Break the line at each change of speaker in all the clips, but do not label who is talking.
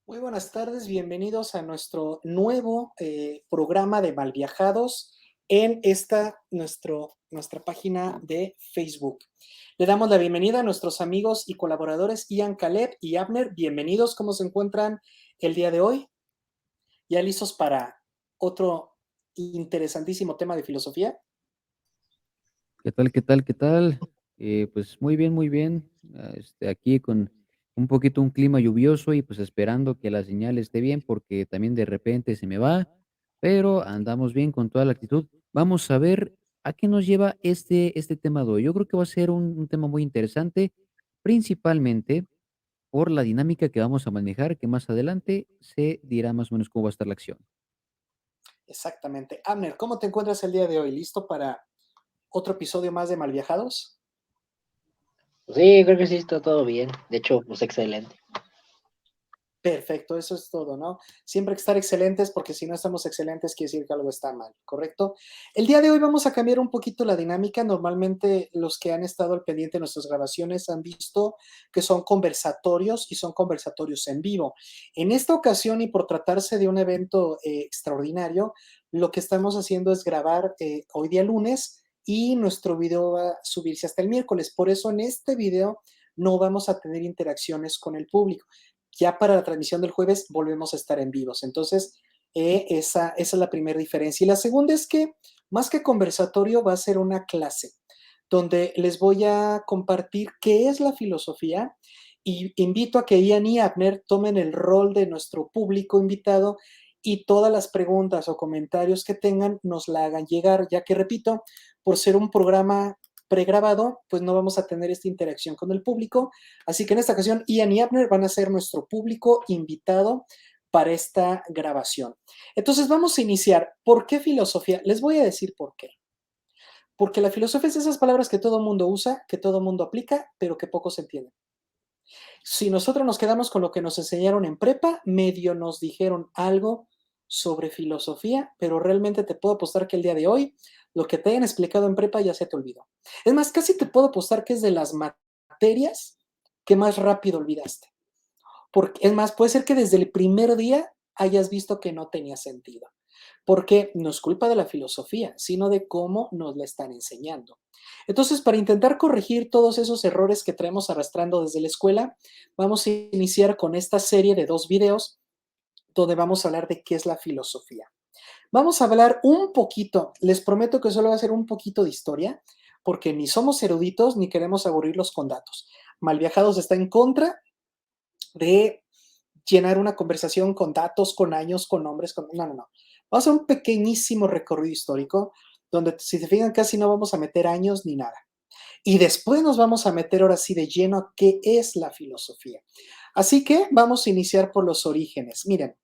Muy buenas tardes, bienvenidos a nuestro nuevo programa de Malviajados en nuestra página de Facebook. Le damos la bienvenida a nuestros amigos y colaboradores Ian, Caleb y Abner. Bienvenidos, ¿cómo se encuentran el día de hoy? ¿Ya listos para otro interesantísimo tema de filosofía?
¿Qué tal? ¿Qué tal? ¿Qué tal? Pues muy bien, muy bien. Aquí con un poquito un clima lluvioso y pues esperando que la señal esté bien porque también de repente se me va, pero andamos bien con toda la actitud. Vamos a ver a qué nos lleva este tema de hoy. Yo creo que va a ser un tema muy interesante, principalmente por la dinámica que vamos a manejar, que más adelante se dirá más o menos cómo va a estar la acción.
Exactamente. Abner, ¿cómo te encuentras el día de hoy? ¿Listo para otro episodio más de Malviajados?
Sí, creo que sí está todo bien. De hecho, pues excelente.
Perfecto, eso es todo, ¿no? Siempre hay que estar excelentes porque si no estamos excelentes quiere decir que algo está mal, ¿correcto? El día de hoy vamos a cambiar un poquito la dinámica. Normalmente los que han estado al pendiente de nuestras grabaciones han visto que son conversatorios y son conversatorios en vivo. En esta ocasión y por tratarse de un evento extraordinario, lo que estamos haciendo es grabar hoy día lunes y nuestro video va a subirse hasta el miércoles. Por eso en este video no vamos a tener interacciones con el público. Ya para la transmisión del jueves volvemos a estar en vivos. Entonces, esa es la primera diferencia. Y la segunda es que, más que conversatorio, va a ser una clase donde les voy a compartir qué es la filosofía y invito a que Ian y Abner tomen el rol de nuestro público invitado y todas las preguntas o comentarios que tengan nos la hagan llegar, ya que, repito, por ser un programa pregrabado, pues no vamos a tener esta interacción con el público. Así que en esta ocasión, Ian y Abner van a ser nuestro público invitado para esta grabación. Entonces vamos a iniciar. ¿Por qué filosofía? Les voy a decir por qué. Porque la filosofía es esas palabras que todo mundo usa, que todo mundo aplica, pero que poco se entienden. Si nosotros nos quedamos con lo que nos enseñaron en prepa, medio nos dijeron algo sobre filosofía, pero realmente te puedo apostar que el día de hoy lo que te hayan explicado en prepa ya se te olvidó. Es más, casi te puedo apostar que es de las materias que más rápido olvidaste. Porque, es más, puede ser que desde el primer día hayas visto que no tenía sentido. Porque no es culpa de la filosofía, sino de cómo nos la están enseñando. Entonces, para intentar corregir todos esos errores que traemos arrastrando desde la escuela, vamos a iniciar con esta serie de 2 videos donde vamos a hablar de qué es la filosofía. Vamos a hablar un poquito, les prometo que solo va a ser un poquito de historia, porque ni somos eruditos ni queremos aburrirlos con datos. Malviajados está en contra de llenar una conversación con datos, con años, con nombres, con... No, no, no. Vamos a hacer un pequeñísimo recorrido histórico donde, si se fijan, casi no vamos a meter años ni nada. Y después nos vamos a meter ahora sí de lleno a qué es la filosofía. Así que vamos a iniciar por los orígenes. Miren,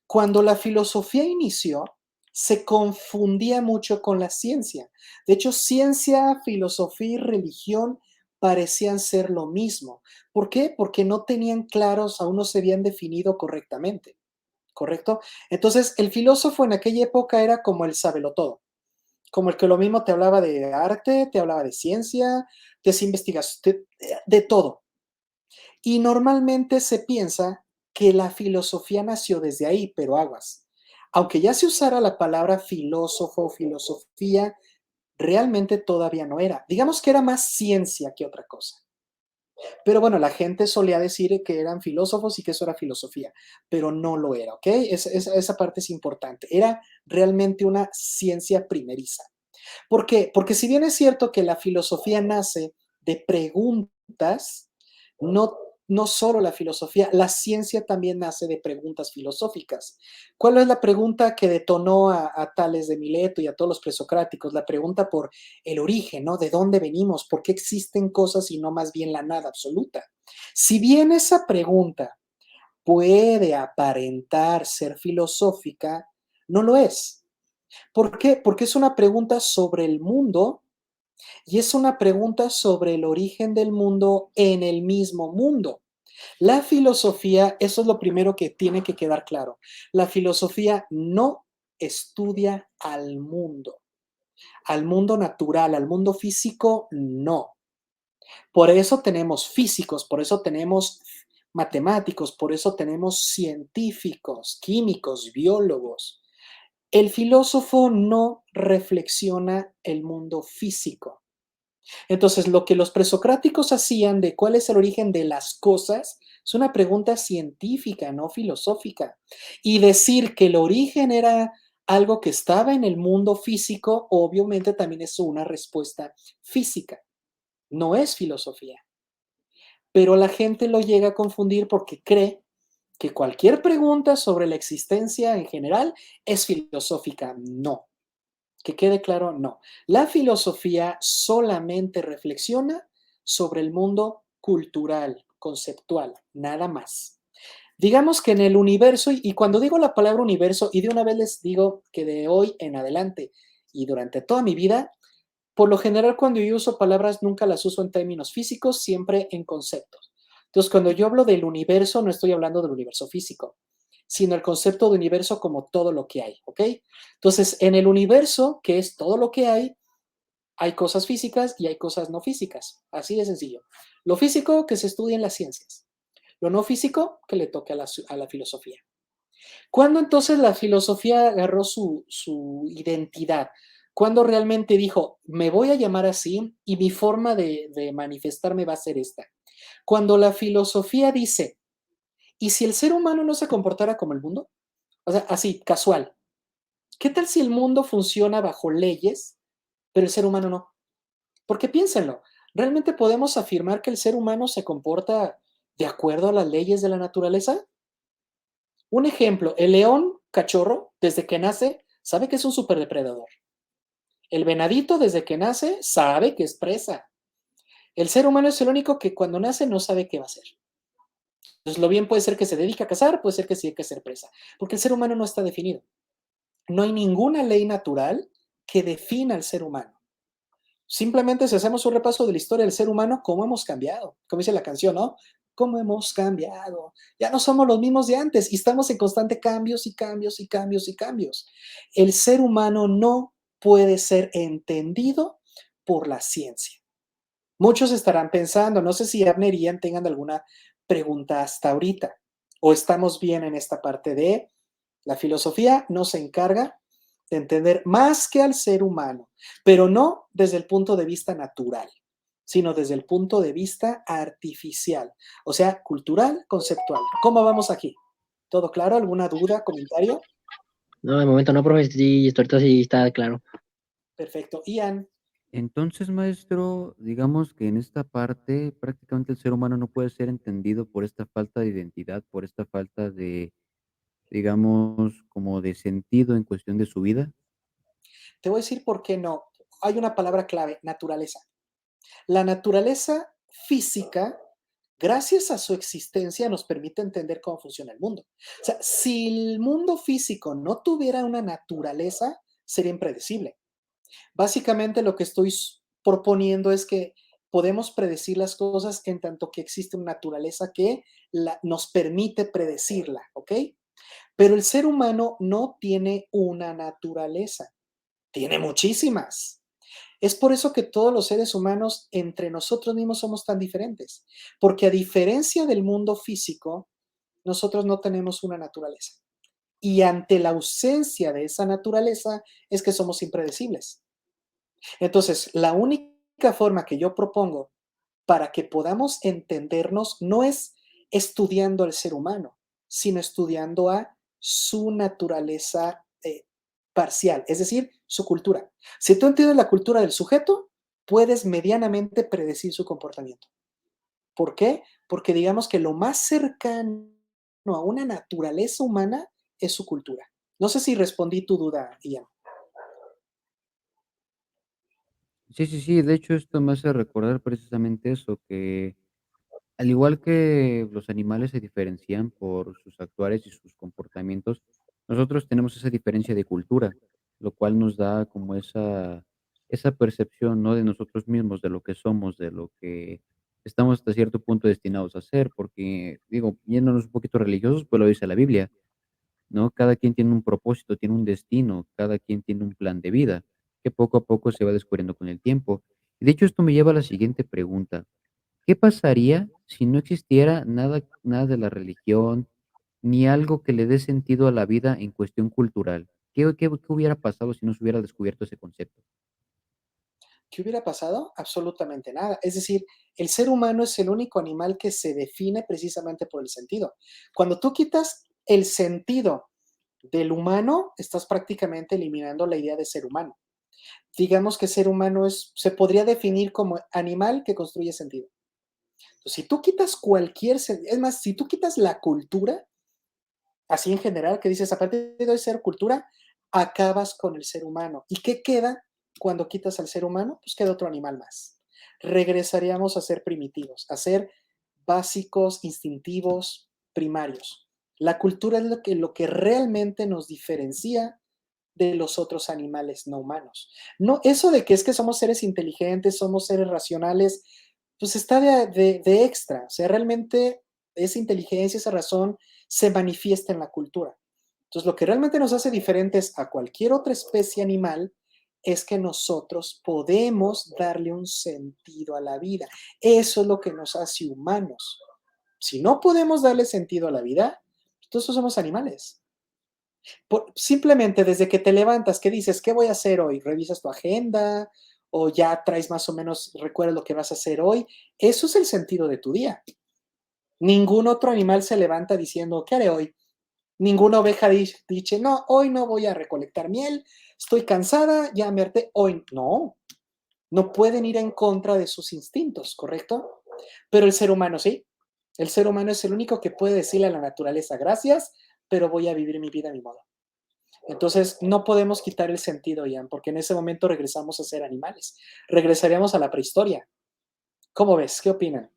cuando la filosofía inició, se confundía mucho con la ciencia. De hecho, ciencia, filosofía y religión parecían ser lo mismo. ¿Por qué? Porque no tenían claros, aún no se habían definido correctamente. ¿Correcto? Entonces, el filósofo en aquella época era como el sabelotodo, como el que lo mismo te hablaba de arte, te hablaba de ciencia, te hacía investigación, de todo. Y normalmente se piensa que la filosofía nació desde ahí, pero aguas. Aunque ya se usara la palabra filósofo o filosofía, realmente todavía no era. Digamos que era más ciencia que otra cosa. Pero bueno, la gente solía decir que eran filósofos y que eso era filosofía, pero no lo era, ¿ok? Esa parte es importante. Era realmente una ciencia primeriza. ¿Por qué? Porque si bien es cierto que la filosofía nace de preguntas, no, no solo la filosofía, la ciencia también nace de preguntas filosóficas. ¿Cuál es la pregunta que detonó a Tales de Mileto y a todos los presocráticos? La pregunta por el origen, ¿no? ¿De dónde venimos? ¿Por qué existen cosas y no más bien la nada absoluta? Si bien esa pregunta puede aparentar ser filosófica, no lo es. ¿Por qué? Porque es una pregunta sobre el mundo y es una pregunta sobre el origen del mundo en el mismo mundo. La filosofía, eso es lo primero que tiene que quedar claro. La filosofía no estudia al mundo natural, al mundo físico, no. Por eso tenemos físicos, por eso tenemos matemáticos, por eso tenemos científicos, químicos, biólogos. El filósofo no reflexiona el mundo físico. Entonces, lo que los presocráticos hacían de cuál es el origen de las cosas es una pregunta científica, no filosófica. Y decir que el origen era algo que estaba en el mundo físico, obviamente también es una respuesta física, no es filosofía. Pero la gente lo llega a confundir porque cree que cualquier pregunta sobre la existencia en general es filosófica. No. Que quede claro, no. La filosofía solamente reflexiona sobre el mundo cultural, conceptual, nada más. Digamos que en el universo, y cuando digo la palabra universo, y de una vez les digo que de hoy en adelante y durante toda mi vida, por lo general cuando yo uso palabras nunca las uso en términos físicos, siempre en conceptos. Entonces, cuando yo hablo del universo, no estoy hablando del universo físico, sino el concepto de universo como todo lo que hay, ¿ok? Entonces, en el universo, que es todo lo que hay cosas físicas y hay cosas no físicas. Así de sencillo. Lo físico que se estudia en las ciencias. Lo no físico que le toque a la filosofía. ¿Cuándo entonces la filosofía agarró su identidad? ¿Cuándo realmente dijo, me voy a llamar así y mi forma de manifestarme va a ser esta? Cuando la filosofía dice, ¿y si el ser humano no se comportara como el mundo? O sea, así, casual. ¿Qué tal si el mundo funciona bajo leyes, pero el ser humano no? Porque piénsenlo, ¿realmente podemos afirmar que el ser humano se comporta de acuerdo a las leyes de la naturaleza? Un ejemplo, el león cachorro, desde que nace, sabe que es un superdepredador. El venadito, desde que nace, sabe que es presa. El ser humano es el único que cuando nace no sabe qué va a hacer. Entonces, lo bien puede ser que se dedique a cazar, puede ser que se dedique a ser presa, porque el ser humano no está definido. No hay ninguna ley natural que defina al ser humano. Simplemente si hacemos un repaso de la historia del ser humano, cómo hemos cambiado, como dice la canción, ¿no? Cómo hemos cambiado. Ya no somos los mismos de antes y estamos en constante cambios y cambios y cambios y cambios. El ser humano no puede ser entendido por la ciencia. Muchos estarán pensando, no sé si Abner y Ian tengan alguna pregunta hasta ahorita, o estamos bien en esta parte de la filosofía no se encarga de entender más que al ser humano, pero no desde el punto de vista natural, sino desde el punto de vista artificial, o sea, cultural, conceptual. ¿Cómo vamos aquí? ¿Todo claro? ¿Alguna duda, comentario?
No, de momento no, profe, sí, esto ahorita sí está claro.
Perfecto. Ian,
Entonces, maestro, digamos que en esta parte prácticamente el ser humano no puede ser entendido por esta falta de identidad, por esta falta de, digamos, como de sentido en cuestión de su vida.
te voy a decir por qué no. Hay una palabra clave, naturaleza. La naturaleza física, gracias a su existencia, nos permite entender cómo funciona el mundo. O sea, si el mundo físico no tuviera una naturaleza, sería impredecible. Básicamente lo que estoy proponiendo es que podemos predecir las cosas en tanto que existe una naturaleza que nos permite predecirla, ¿ok? Pero el ser humano no tiene una naturaleza, tiene muchísimas. Es por eso que todos los seres humanos entre nosotros mismos somos tan diferentes, porque a diferencia del mundo físico, nosotros no tenemos una naturaleza. Y ante la ausencia de esa naturaleza es que somos impredecibles. Entonces, la única forma que yo propongo para que podamos entendernos no es estudiando al ser humano, sino estudiando a su naturaleza parcial, es decir, su cultura. Si tú entiendes la cultura del sujeto, puedes medianamente predecir su comportamiento. ¿Por qué? Porque digamos que lo más cercano a una naturaleza humana es su cultura. No sé si respondí tu duda, Ian.
Sí, sí, sí, de hecho esto me hace recordar precisamente eso, que al igual que los animales se diferencian por sus actuares y sus comportamientos, nosotros tenemos esa diferencia de cultura, lo cual nos da como esa percepción, ¿no? De nosotros mismos, de lo que somos, de lo que estamos hasta cierto punto destinados a ser, porque, digo, yéndonos un poquito religiosos, pues lo dice la Biblia, ¿no? Cada quien tiene un propósito, tiene un destino, cada quien tiene un plan de vida, que poco a poco se va descubriendo con el tiempo. Y de hecho, esto me lleva a la siguiente pregunta. ¿Qué pasaría si no existiera nada de la religión, ni algo que le dé sentido a la vida en cuestión cultural? ¿Qué hubiera pasado si no se hubiera descubierto ese concepto?
¿Qué hubiera pasado? Absolutamente nada. Es decir, el ser humano es el único animal que se define precisamente por el sentido. Cuando tú quitas el sentido del humano, estás prácticamente eliminando la idea de ser humano. Digamos que ser humano se podría definir como animal que construye sentido. Entonces, si tú quitas es más, si tú quitas la cultura, así en general, que dices, a partir de hoy ser cultura, acabas con el ser humano. ¿Y qué queda cuando quitas al ser humano? Pues queda otro animal más. Regresaríamos a ser primitivos, a ser básicos, instintivos, primarios. La cultura es lo que realmente nos diferencia de los otros animales no humanos. No, eso de que es que somos seres inteligentes, somos seres racionales, pues está de extra. O sea, realmente esa inteligencia, esa razón se manifiesta en la cultura. Entonces, lo que realmente nos hace diferentes a cualquier otra especie animal es que nosotros podemos darle un sentido a la vida. Eso es lo que nos hace humanos. Si no podemos darle sentido a la vida, entonces somos animales. Simplemente desde que te levantas, ¿qué dices? ¿Qué voy a hacer hoy? ¿Revisas tu agenda? ¿O ya traes más o menos, recuerdas lo que vas a hacer hoy? Eso es el sentido de tu día. Ningún otro animal se levanta diciendo, ¿qué haré hoy? Ninguna oveja dice, no, hoy no voy a recolectar miel, estoy cansada, ya me harté, hoy no. No pueden ir en contra de sus instintos, ¿correcto? Pero el ser humano sí. El ser humano es el único que puede decirle a la naturaleza, gracias, pero voy a vivir mi vida a mi modo. Entonces, no podemos quitar el sentido, Ian, porque en ese momento regresamos a ser animales. Regresaríamos a la prehistoria. ¿Cómo ves? ¿Qué opinan?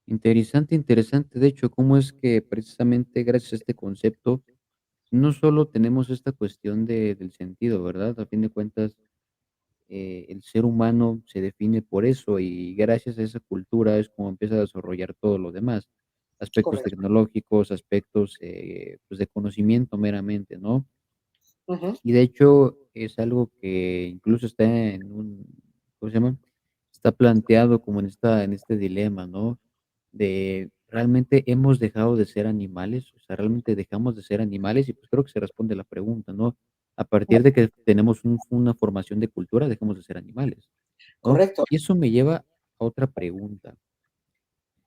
Interesante, interesante. De hecho, cómo es que precisamente gracias a este concepto, no solo tenemos esta cuestión del sentido, ¿verdad? A fin de cuentas, el ser humano se define por eso y gracias a esa cultura es como empieza a desarrollar todo lo demás, aspectos
Correcto.
tecnológicos, aspectos pues de conocimiento meramente, ¿no?
Ujú.
Y de hecho es algo que incluso está en un, ¿cómo se llama? Está planteado como en este dilema, ¿no? De realmente hemos dejado de ser animales, o sea, realmente dejamos de ser animales y pues creo que se responde la pregunta, ¿no? A partir de que tenemos una formación de cultura, dejamos de ser animales, ¿no?
Correcto.
Y eso me lleva a otra pregunta.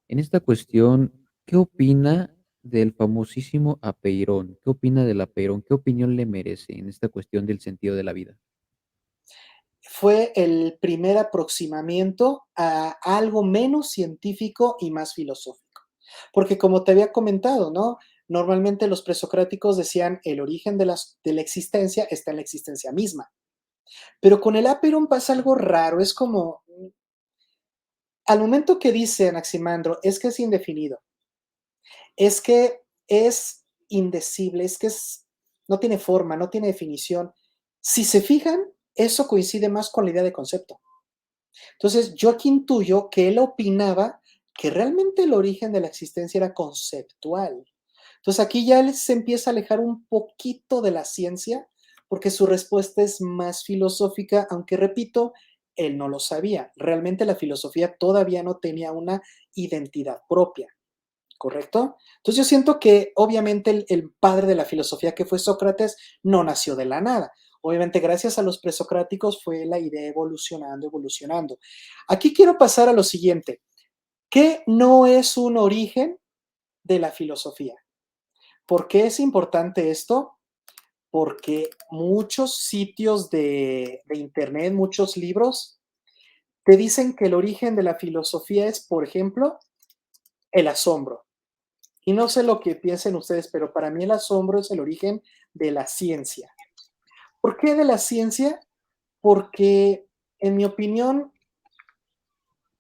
En esta cuestión, ¿qué opina del famosísimo apeirón? ¿Qué opina del apeirón? ¿Qué opinión le merece en esta cuestión del sentido de la vida?
Fue el primer aproximamiento a algo menos científico y más filosófico. Porque como te había comentado, ¿no? Normalmente los presocráticos decían el origen de la existencia está en la existencia misma. Pero con el Aperon pasa algo raro, es como, al momento que dice Anaximandro, es que es indefinido, es que es indecible, no tiene forma, no tiene definición. Si se fijan, eso coincide más con la idea de concepto. Entonces, yo aquí intuyo que él opinaba que realmente el origen de la existencia era conceptual. Entonces, aquí ya él se empieza a alejar un poquito de la ciencia, porque su respuesta es más filosófica, aunque repito, él no lo sabía. Realmente la filosofía todavía no tenía una identidad propia, ¿correcto? Entonces yo siento que obviamente el padre de la filosofía que fue Sócrates no nació de la nada. Obviamente gracias a los presocráticos fue la idea evolucionando, evolucionando. Aquí quiero pasar a lo siguiente. ¿Qué no es un origen de la filosofía? ¿Por qué es importante esto? Porque muchos sitios de internet, muchos libros, te dicen que el origen de la filosofía es, por ejemplo, el asombro. Y no sé lo que piensen ustedes, pero para mí el asombro es el origen de la ciencia. ¿Por qué de la ciencia? Porque, en mi opinión,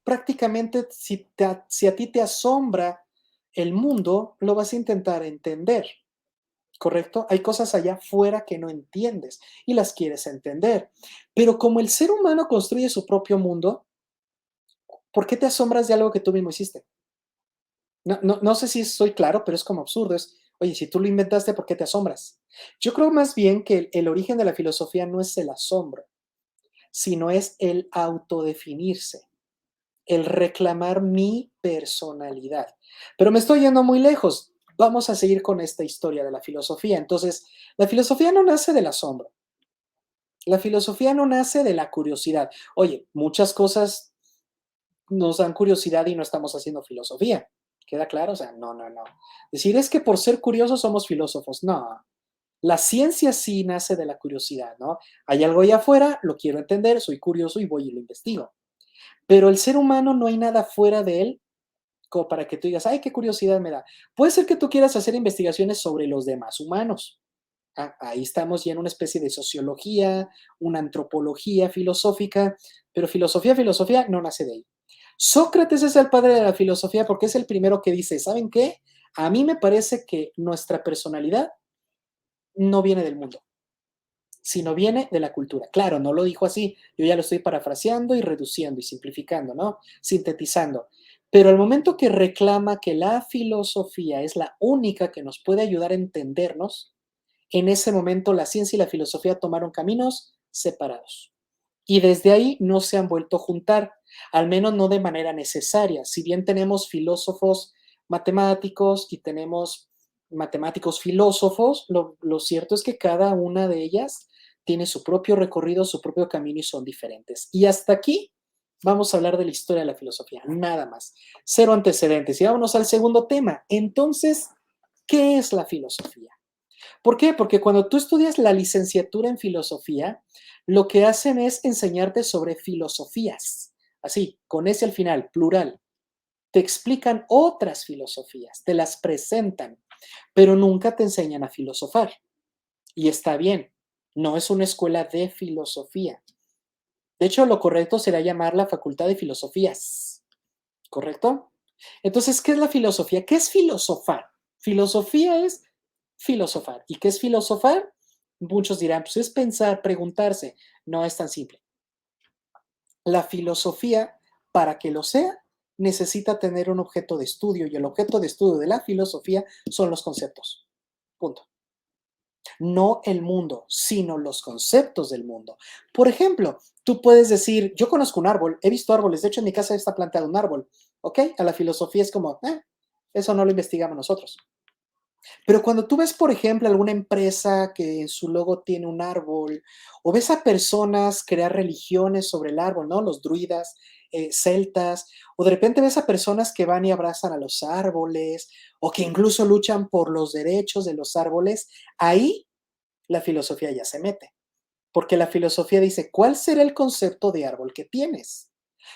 prácticamente si a ti te asombra el mundo, lo vas a intentar entender, ¿correcto? Hay cosas allá afuera que no entiendes y las quieres entender. Pero como el ser humano construye su propio mundo, ¿por qué te asombras de algo que tú mismo hiciste? No sé si soy claro, pero es como absurdo. Oye, si tú lo inventaste, ¿por qué te asombras? Yo creo más bien que el origen de la filosofía no es el asombro, sino es el autodefinirse, el reclamar mi personalidad. Pero me estoy yendo muy lejos. Vamos a seguir con esta historia de la filosofía. Entonces, la filosofía no nace del asombro. La filosofía no nace de la curiosidad. Oye, muchas cosas nos dan curiosidad y no estamos haciendo filosofía. ¿Queda claro? O sea, no, no, no. Decir es que por ser curiosos somos filósofos. No. La ciencia sí nace de la curiosidad, ¿no? Hay algo allá afuera, lo quiero entender, soy curioso y voy y lo investigo. Pero el ser humano no hay nada fuera de él como para que tú digas, ay, qué curiosidad me da. Puede ser que tú quieras hacer investigaciones sobre los demás humanos. Ah, ahí estamos ya en una especie de sociología, una antropología filosófica, pero filosofía no nace de ahí. Sócrates es el padre de la filosofía porque es el primero que dice, ¿saben qué? A mí me parece que nuestra personalidad no viene del mundo, sino viene de la cultura. Claro, no lo dijo así, yo ya lo estoy parafraseando y reduciendo y simplificando, ¿no? Sintetizando. Pero al momento que reclama que la filosofía es la única que nos puede ayudar a entendernos, en ese momento la ciencia y la filosofía tomaron caminos separados. Y desde ahí no se han vuelto a juntar, al menos no de manera necesaria. Si bien tenemos filósofos matemáticos y tenemos matemáticos filósofos, lo cierto es que cada una de ellas tiene su propio recorrido, su propio camino y son diferentes. Y hasta aquí vamos a hablar de la historia de la filosofía, nada más. Cero antecedentes. Y vámonos al segundo tema. Entonces, ¿qué es la filosofía? ¿Por qué? Porque cuando tú estudias la licenciatura en filosofía, lo que hacen es enseñarte sobre filosofías, así, con ese al final, plural. Te explican otras filosofías, te las presentan, pero nunca te enseñan a filosofar. Y está bien, no es una escuela de filosofía. De hecho, lo correcto será llamarla Facultad de Filosofías, ¿correcto? Entonces, ¿qué es la filosofía? ¿Qué es filosofar? Filosofía es filosofar. ¿Y qué es filosofar? Muchos dirán, pues es pensar, preguntarse. No es tan simple. La filosofía, para que lo sea, necesita tener un objeto de estudio y el objeto de estudio de la filosofía son los conceptos. Punto. No el mundo, sino los conceptos del mundo. Por ejemplo, tú puedes decir, yo conozco un árbol, he visto árboles, de hecho en mi casa está plantado un árbol, ¿ok? A la filosofía es como, eso no lo investigamos nosotros. Pero cuando tú ves, por ejemplo, alguna empresa que en su logo tiene un árbol, o ves a personas crear religiones sobre el árbol, ¿no? Los druidas, celtas, o de repente ves a personas que van y abrazan a los árboles, o que incluso luchan por los derechos de los árboles, ahí la filosofía ya se mete. Porque la filosofía dice, ¿cuál será el concepto de árbol que tienes?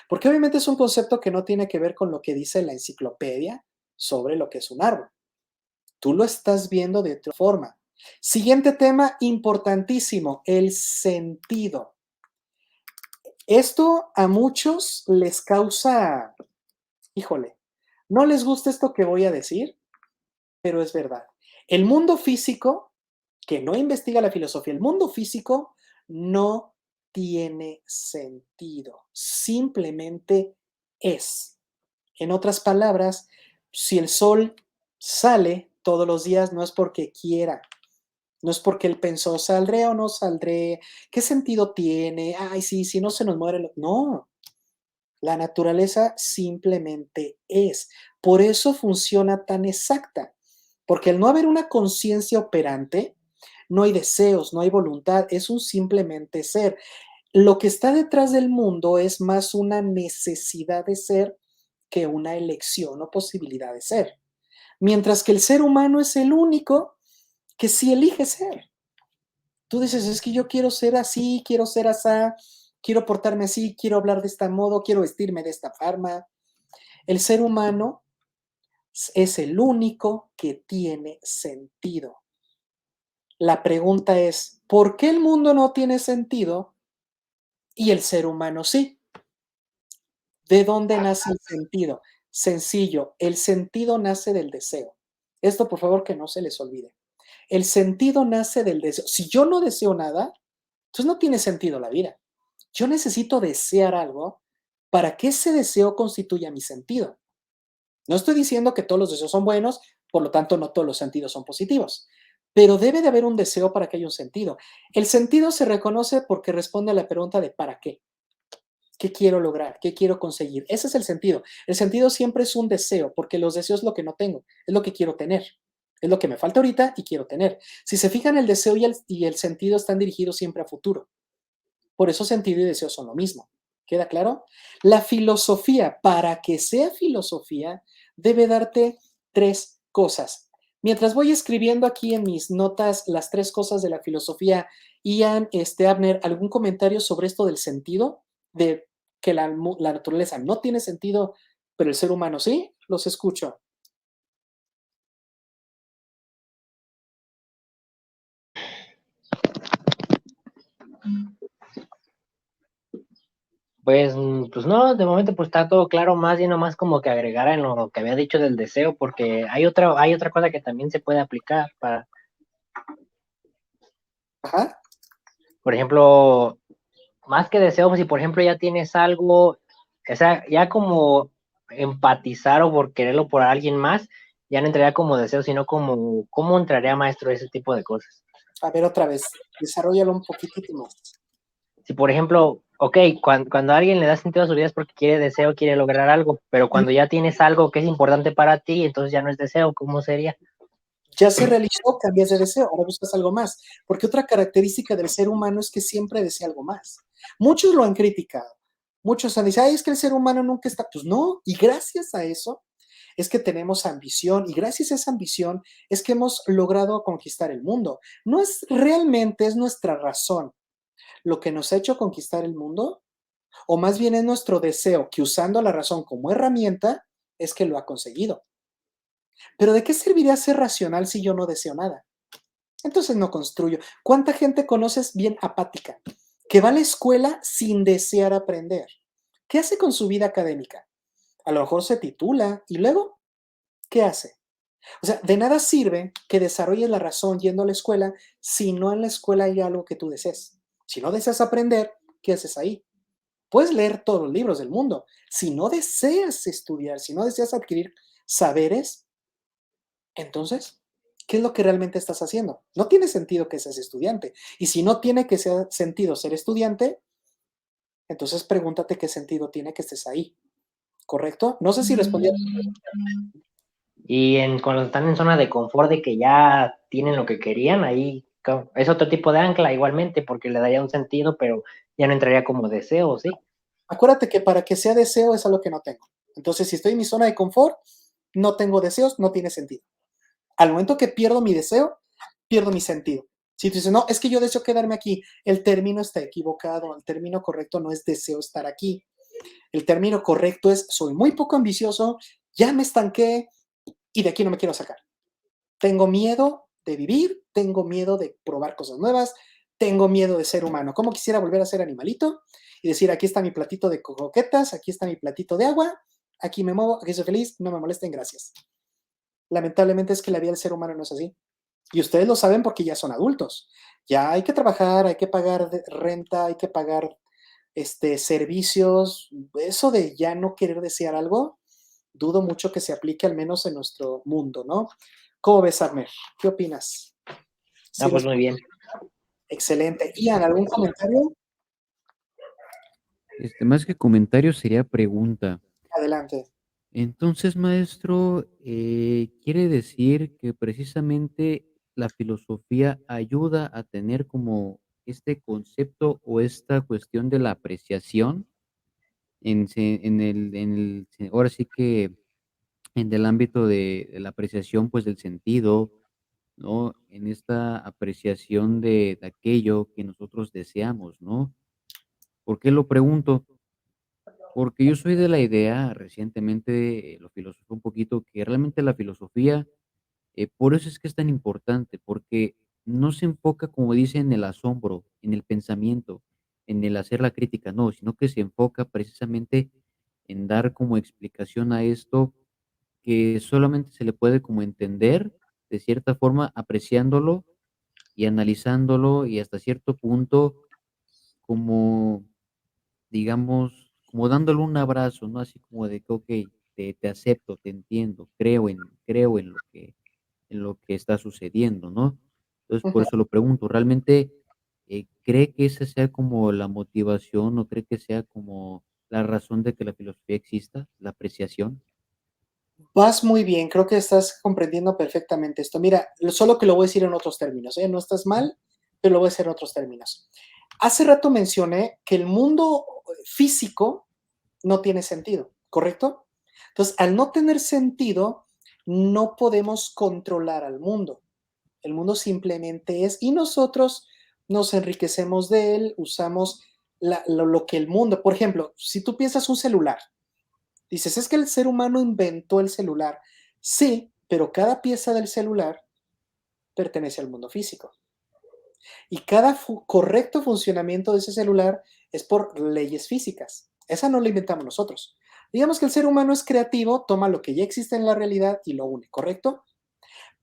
Porque obviamente es un concepto que no tiene que ver con lo que dice la enciclopedia sobre lo que es un árbol. Tú lo estás viendo de otra forma. Siguiente tema importantísimo, el sentido. Esto a muchos les causa, híjole, no les gusta esto que voy a decir, pero es verdad. El mundo físico, que no investiga la filosofía, el mundo físico no tiene sentido, simplemente es. En otras palabras, si el sol sale todos los días, no es porque quiera, no es porque él pensó, ¿saldré o no saldré? ¿Qué sentido tiene? Ay, sí, si no se nos muere. No, la naturaleza simplemente es. Por eso funciona tan exacta, porque al no haber una conciencia operante, no hay deseos, no hay voluntad, es un simplemente ser. Lo que está detrás del mundo es más una necesidad de ser que una elección o posibilidad de ser. Mientras que el ser humano es el único que sí elige ser. Tú dices, es que yo quiero ser así, quiero ser asá, quiero portarme así, quiero hablar de este modo, quiero vestirme de esta forma. El ser humano es el único que tiene sentido. La pregunta es, ¿por qué el mundo no tiene sentido y el ser humano sí? ¿De dónde nace el sentido? Sencillo, el sentido nace del deseo. Esto, por favor, que no se les olvide. El sentido nace del deseo. Si yo no deseo nada, entonces no tiene sentido la vida. Yo necesito desear algo para que ese deseo constituya mi sentido. No estoy diciendo que todos los deseos son buenos, por lo tanto no todos los sentidos son positivos. pero debe de haber un deseo para que haya un sentido. El sentido se reconoce porque responde a la pregunta de ¿para qué? ¿Qué quiero lograr? ¿Qué quiero conseguir? Ese es el sentido. El sentido siempre es un deseo, porque los deseos es lo que no tengo, es lo que quiero tener. Es lo que me falta ahorita y quiero tener. Si se fijan, el deseo y el sentido están dirigidos siempre a futuro. Por eso sentido y deseo son lo mismo. ¿Queda claro? La filosofía, para que sea filosofía, debe darte tres cosas. Mientras voy escribiendo aquí en mis notas las tres cosas de la filosofía, Ian, Abner, ¿algún comentario sobre esto del sentido? De que la naturaleza no tiene sentido, pero el ser humano sí. Los escucho.
Pues no, de momento pues está todo claro, más y nomás como que agregar en lo que había dicho del deseo, porque hay otra cosa que también se puede aplicar para,
Ajá.
por ejemplo, más que deseo, pues si por ejemplo ya tienes algo, o sea, ya como empatizar o por quererlo por alguien más, ya no entraría como deseo, sino como, ¿cómo entraría maestro ese tipo de cosas?
A ver, otra vez. Desarrollalo un poquitito más.
Si por ejemplo, ok, cuando a alguien le da sentido a su vida es porque quiere deseo, quiere lograr algo, pero cuando ya tienes algo que es importante para ti, entonces ya no es deseo, ¿cómo sería?
Ya se realizó, cambias de deseo, ahora buscas algo más. Porque otra característica del ser humano es que siempre desea algo más. Muchos lo han criticado. Muchos han dicho, ay, es que el ser humano nunca está. Pues no, y gracias a eso es que tenemos ambición y gracias a esa ambición es que hemos logrado conquistar el mundo. No es realmente, es nuestra razón lo que nos ha hecho conquistar el mundo, o más bien es nuestro deseo que usando la razón como herramienta es que lo ha conseguido. Pero ¿de qué serviría ser racional si yo no deseo nada? Entonces no construyo. ¿Cuánta gente conoces bien apática? Que va a la escuela sin desear aprender. ¿Qué hace con su vida académica? A lo mejor se titula y luego, ¿qué hace? O sea, de nada sirve que desarrolles la razón yendo a la escuela si no en la escuela hay algo que tú desees. Si no deseas aprender, ¿qué haces ahí? Puedes leer todos los libros del mundo. Si no deseas estudiar, si no deseas adquirir saberes, entonces, ¿qué es lo que realmente estás haciendo? No tiene sentido que seas estudiante. Y si no tiene que ser sentido ser estudiante, entonces pregúntate qué sentido tiene que estés ahí. ¿Correcto? No sé si respondí a tu pregunta.
Y cuando están en zona de confort de que ya tienen lo que querían, ahí es otro tipo de ancla igualmente, porque le daría un sentido, pero ya no entraría como deseo, ¿sí?
Acuérdate que para que sea deseo es algo que no tengo. Entonces, si estoy en mi zona de confort, no tengo deseos, no tiene sentido. Al momento que pierdo mi deseo, pierdo mi sentido. Si tú dices, no, es que yo deseo quedarme aquí, el término está equivocado. El término correcto no es deseo estar aquí. El término correcto es soy muy poco ambicioso, ya me estanqué y de aquí no me quiero sacar. Tengo miedo de vivir, tengo miedo de probar cosas nuevas, tengo miedo de ser humano. ¿Cómo quisiera volver a ser animalito? Y decir, aquí está mi platito de croquetas, aquí está mi platito de agua, aquí me muevo, aquí soy feliz, no me molesten, gracias. Lamentablemente es que la vida del ser humano no es así. Y ustedes lo saben porque ya son adultos. Ya hay que trabajar, hay que pagar renta, hay que pagar servicios. Eso de ya no querer desear algo, dudo mucho que se aplique al menos en nuestro mundo, ¿no? ¿Cómo ves, Armer? ¿Qué opinas?
Ah,
¿Sí
pues muy bien.
excelente. Ian, ¿algún comentario?
Más que comentario sería pregunta.
Adelante.
Entonces, maestro, ¿quiere decir que precisamente la filosofía ayuda a tener como este concepto o esta cuestión de la apreciación ahora sí que en el ámbito de la apreciación, pues, del sentido, ¿no? En esta apreciación de aquello que nosotros deseamos, ¿no? ¿Por qué lo pregunto? Porque yo soy de la idea, recientemente, lo filosofé un poquito, que realmente la filosofía, por eso es que es tan importante, porque no se enfoca, como dice, en el asombro, en el pensamiento, en el hacer la crítica, no, sino que se enfoca precisamente en dar como explicación a esto que solamente se le puede como entender, de cierta forma, apreciándolo y analizándolo, y hasta cierto punto como, digamos, como dándole un abrazo, ¿no? Así como de que, okey, te acepto, te entiendo, creo en lo que está sucediendo, ¿no? Entonces, por
Ujú.
eso lo pregunto, ¿realmente cree que esa sea como la motivación o cree que sea como la razón de que la filosofía exista, la apreciación?
Vas muy bien, creo que estás comprendiendo perfectamente esto. Mira, solo que lo voy a decir en otros términos, ¿eh? No estás mal, pero lo voy a decir en otros términos. Hace rato mencioné que el mundo físico no tiene sentido, ¿correcto? Entonces, al no tener sentido, no podemos controlar al mundo. El mundo simplemente es y nosotros nos enriquecemos de él, usamos lo que el mundo, por ejemplo, si tú piensas un celular, dices, es que el ser humano inventó el celular. Sí, pero cada pieza del celular pertenece al mundo físico. Y cada correcto funcionamiento de ese celular es por leyes físicas. Esa no la inventamos nosotros. Digamos que el ser humano es creativo, toma lo que ya existe en la realidad y lo une, ¿correcto?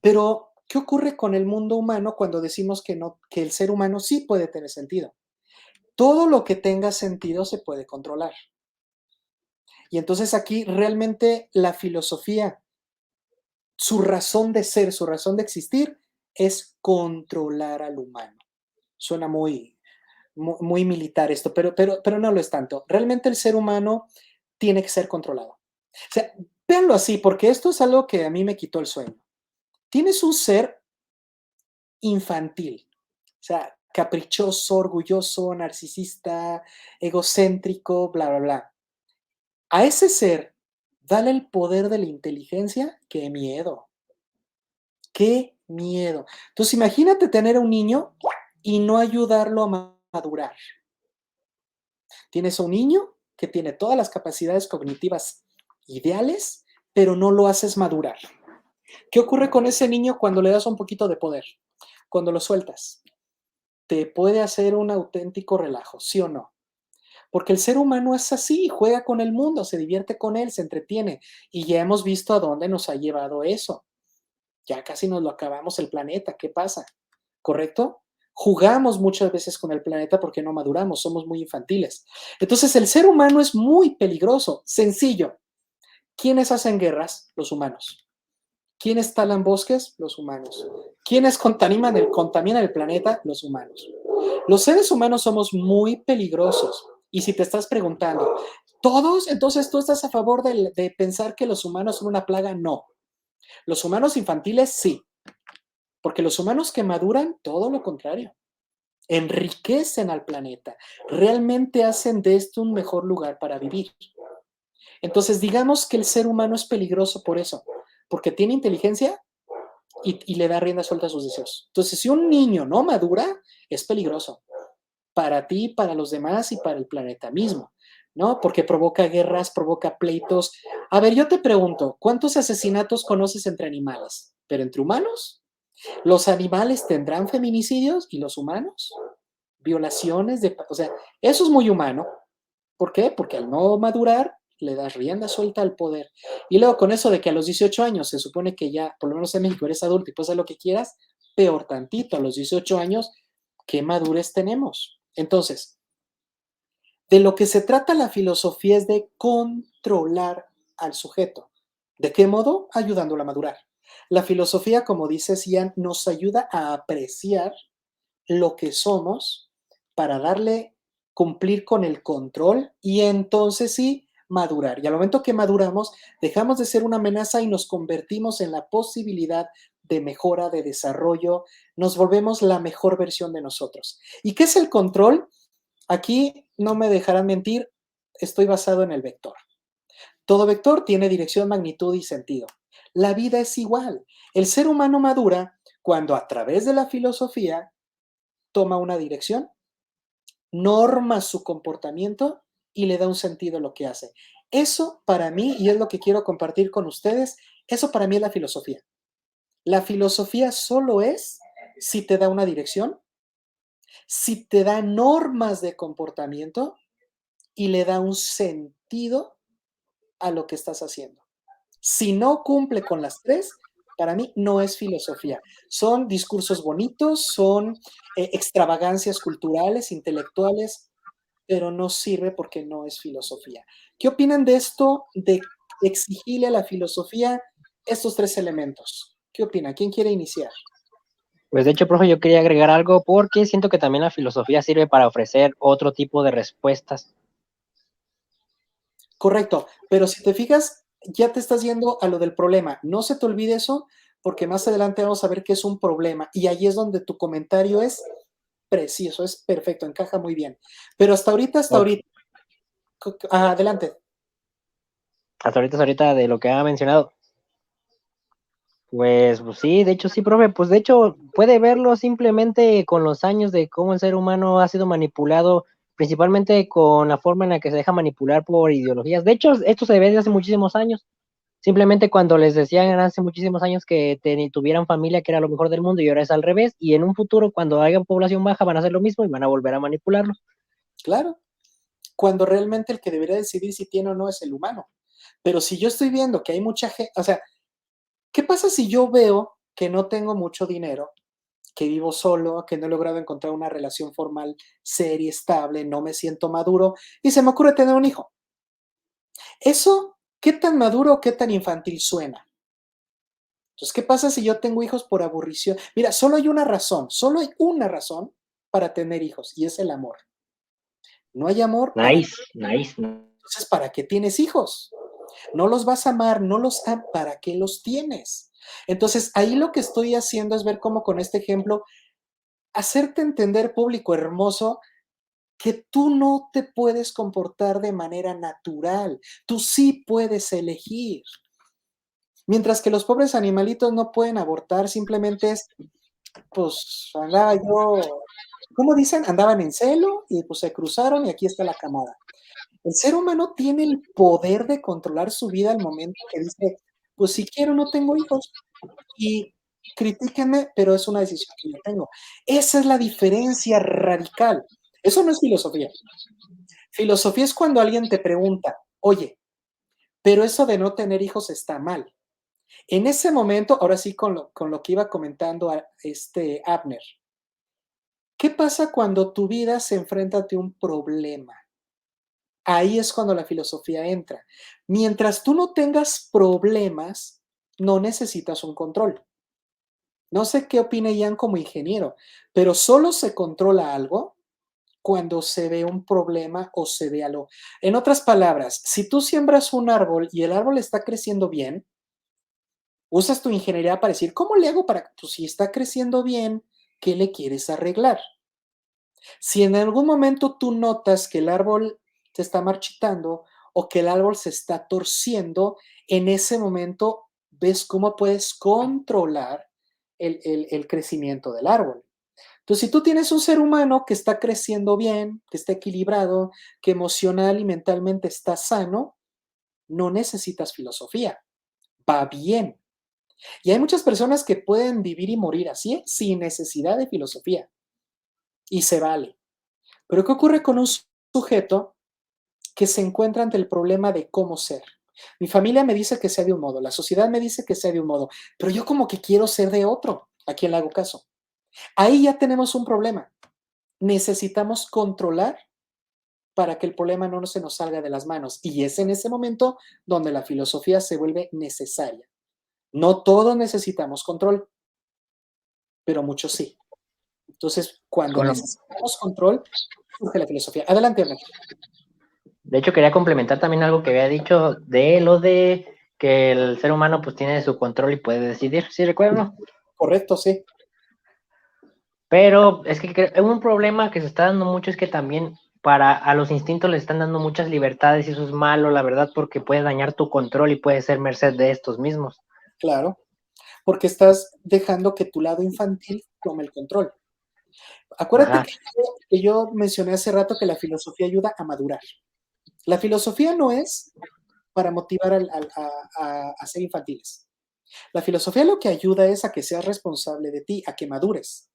Pero, ¿qué ocurre con el mundo humano cuando decimos que no, que el ser humano sí puede tener sentido? Todo lo que tenga sentido se puede controlar. Y entonces aquí realmente la filosofía, su razón de ser, su razón de existir es controlar al humano. Suena muy militar esto, pero no lo es tanto. Realmente el ser humano tiene que ser controlado. O sea, véanlo así, porque esto es algo que a mí me quitó el sueño. Tienes un ser infantil, o sea, caprichoso, orgulloso, narcisista, egocéntrico, bla, bla, bla. A ese ser, dale el poder de la inteligencia, qué miedo, qué miedo. Entonces, imagínate tener a un niño y no ayudarlo a madurar. Tienes a un niño que tiene todas las capacidades cognitivas ideales, pero no lo haces madurar. ¿Qué ocurre con ese niño cuando le das un poquito de poder? Cuando lo sueltas. Te puede hacer un auténtico relajo, ¿sí o no? Porque el ser humano es así, juega con el mundo, se divierte con él, se entretiene. Y ya hemos visto a dónde nos ha llevado eso. Ya casi nos lo acabamos el planeta, ¿qué pasa? ¿Correcto? Jugamos muchas veces con el planeta porque no maduramos, somos muy infantiles. Entonces el ser humano es muy peligroso, sencillo. ¿Quiénes hacen guerras? Los humanos. ¿Quiénes talan bosques? Los humanos. ¿Quiénes contaminan el planeta? Los humanos. Los seres humanos somos muy peligrosos. Y si te estás preguntando, ¿todos? Entonces tú estás a favor de pensar que los humanos son una plaga? No. Los humanos infantiles sí. Porque los humanos que maduran, todo lo contrario. Enriquecen al planeta. Realmente hacen de esto un mejor lugar para vivir. Entonces, digamos que el ser humano es peligroso por eso. Porque tiene inteligencia y le da rienda suelta a sus deseos. Entonces, si un niño no madura, es peligroso para ti, para los demás y para el planeta mismo, ¿no? Porque provoca guerras, provoca pleitos. A ver, yo te pregunto, ¿cuántos asesinatos conoces entre animales? ¿Pero entre humanos? ¿Los animales tendrán feminicidios y los humanos? Violaciones de... O sea, eso es muy humano. ¿Por qué? Porque al no madurar le das rienda suelta al poder. Y luego con eso de que a los 18 años se supone que ya, por lo menos en México, eres adulto y puedes hacer lo que quieras, peor tantito, a los 18 años, ¿qué madurez tenemos? Entonces, de lo que se trata la filosofía es de controlar al sujeto. ¿De qué modo? Ayudándolo a madurar. La filosofía, como dice Cian, nos ayuda a apreciar lo que somos para darle, cumplir con el control y entonces sí madurar. Y al momento que maduramos, dejamos de ser una amenaza y nos convertimos en la posibilidad de mejora, de desarrollo, nos volvemos la mejor versión de nosotros. ¿Y qué es el control? Aquí no me dejarán mentir, estoy basado en el vector. Todo vector tiene dirección, magnitud y sentido. La vida es igual. El ser humano madura cuando a través de la filosofía toma una dirección, norma su comportamiento y le da un sentido a lo que hace. Eso para mí, y es lo que quiero compartir con ustedes, eso para mí es la filosofía. La filosofía solo es si te da una dirección, si te da normas de comportamiento y le da un sentido a lo que estás haciendo. Si no cumple con las tres, para mí no es filosofía. Son discursos bonitos, son extravagancias culturales, intelectuales, pero no sirve porque no es filosofía. ¿Qué opinan de esto, de exigirle a la filosofía estos tres elementos? ¿Qué opinan? ¿Quién quiere iniciar?
Pues de hecho, profe, yo quería agregar algo porque siento que también la filosofía sirve para ofrecer otro tipo de respuestas.
Correcto, pero si te fijas, ya te estás yendo a lo del problema. No se te olvide eso, porque más adelante vamos a ver qué es un problema y ahí es donde tu comentario es preciso, es perfecto, encaja muy bien. Pero hasta
Ok.
ahorita, adelante.
Hasta ahorita de lo que ha mencionado. Pues sí, de hecho sí, profe, pues de hecho puede verlo simplemente con los años de cómo el ser humano ha sido manipulado, principalmente con la forma en la que se deja manipular por ideologías. De hecho, esto se ve desde hace muchísimos años. Simplemente cuando les decían hace muchísimos años que tuvieran familia, que era lo mejor del mundo, y ahora es al revés, y en un futuro, cuando haya población baja, van a hacer lo mismo y van a volver a manipularlo.
Claro, cuando realmente el que debería decidir si tiene o no es el humano. Pero si yo estoy viendo que hay mucha gente, o sea, ¿qué pasa si yo veo que no tengo mucho dinero, que vivo solo, que no he logrado encontrar una relación formal seria, estable, no me siento maduro y se me ocurre tener un hijo? Eso, ¿qué tan maduro o qué tan infantil suena? Entonces, ¿qué pasa si yo tengo hijos por aburrición? Mira, solo hay una razón para tener hijos y es el amor. No hay amor para
Nice, nice.
entonces, ¿para qué tienes hijos? No los vas a amar, no los amas, ¿para qué los tienes? Entonces, ahí lo que estoy haciendo es ver cómo con este ejemplo, hacerte entender, público hermoso, que tú no te puedes comportar de manera natural, tú sí puedes elegir. Mientras que los pobres animalitos no pueden abortar, simplemente es, pues andaba yo, ¿cómo dicen? Andaban en celo y pues se cruzaron y aquí está la camada. El ser humano tiene el poder de controlar su vida al momento que dice, pues si quiero no tengo hijos y critíquenme, pero es una decisión que yo tengo. Esa es la diferencia radical. Eso no es filosofía. Filosofía es cuando alguien te pregunta, oye, pero eso de no tener hijos está mal. En ese momento, ahora sí con lo que iba comentando a este Abner, ¿qué pasa cuando tu vida se enfrenta ante un problema? Ahí es cuando la filosofía entra. Mientras tú no tengas problemas, no necesitas un control. No sé qué opina Ian como ingeniero, pero solo se controla algo cuando se ve un problema o se ve algo. En otras palabras, si tú siembras un árbol y el árbol está creciendo bien, usas tu ingeniería para decir, ¿cómo le hago para, pues si está creciendo bien, ¿qué le quieres arreglar? Si en algún momento tú notas que el árbol se está marchitando o que el árbol se está torciendo, en ese momento ves cómo puedes controlar el crecimiento del árbol. Entonces, si tú tienes un ser humano que está creciendo bien, que está equilibrado, que emocional y mentalmente está sano, no necesitas filosofía. Va bien. Y hay muchas personas que pueden vivir y morir así, sin necesidad de filosofía. Y se vale. Pero ¿qué ocurre con un sujeto que se encuentra ante el problema de cómo ser? Mi familia me dice que sea de un modo, la sociedad me dice que sea de un modo, pero yo como que quiero ser de otro. ¿A quién le hago caso? Ahí ya tenemos un problema. Necesitamos controlar para que el problema no se nos salga de las manos. Y es en ese momento donde la filosofía se vuelve necesaria. No todos necesitamos control, pero muchos sí. Entonces, cuando
Con lo-
necesitamos control, surge la filosofía. Adelante, Ernesto.
De hecho, quería complementar también algo que había dicho de lo de que el ser humano pues tiene su control y puede decidir, ¿sí recuerdo?
Correcto, sí.
Pero es que un problema que se está dando mucho es que también para a los instintos les están dando muchas libertades y eso es malo, la verdad, porque puede dañar tu control y puede ser merced de estos mismos.
Claro, porque estás dejando que tu lado infantil tome el control. Acuérdate
Ajá,
que yo mencioné hace rato que la filosofía ayuda a madurar. La filosofía no es para motivar a ser infantiles. La filosofía lo que ayuda es a que seas responsable de ti, a que madures,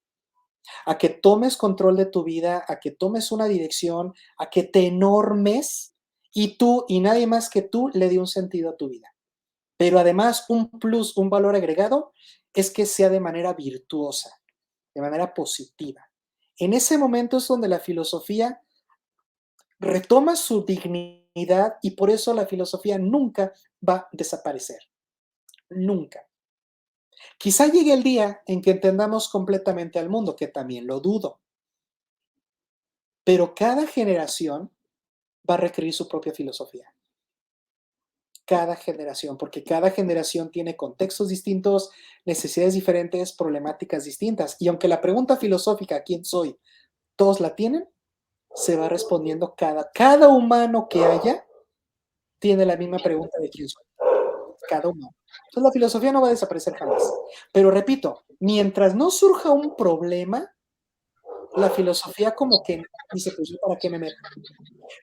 a que tomes control de tu vida, a que tomes una dirección, a que te normes y tú y nadie más que tú le dé un sentido a tu vida. Pero además, un plus, un valor agregado, es que sea de manera virtuosa, de manera positiva. En ese momento es donde la filosofía retoma su dignidad y por eso la filosofía nunca va a desaparecer. Nunca. Quizá llegue el día en que entendamos completamente al mundo, que también lo dudo, pero cada generación va a requerir su propia filosofía. Cada generación, porque cada generación tiene contextos distintos, necesidades diferentes, problemáticas distintas. Y aunque la pregunta filosófica, ¿quién soy?, todos la tienen, se va respondiendo cada humano que haya tiene la misma pregunta de quién soy, cada humano. Entonces la filosofía no va a desaparecer jamás. Pero repito, mientras no surja un problema, la filosofía como que dice, pues yo para qué me meto.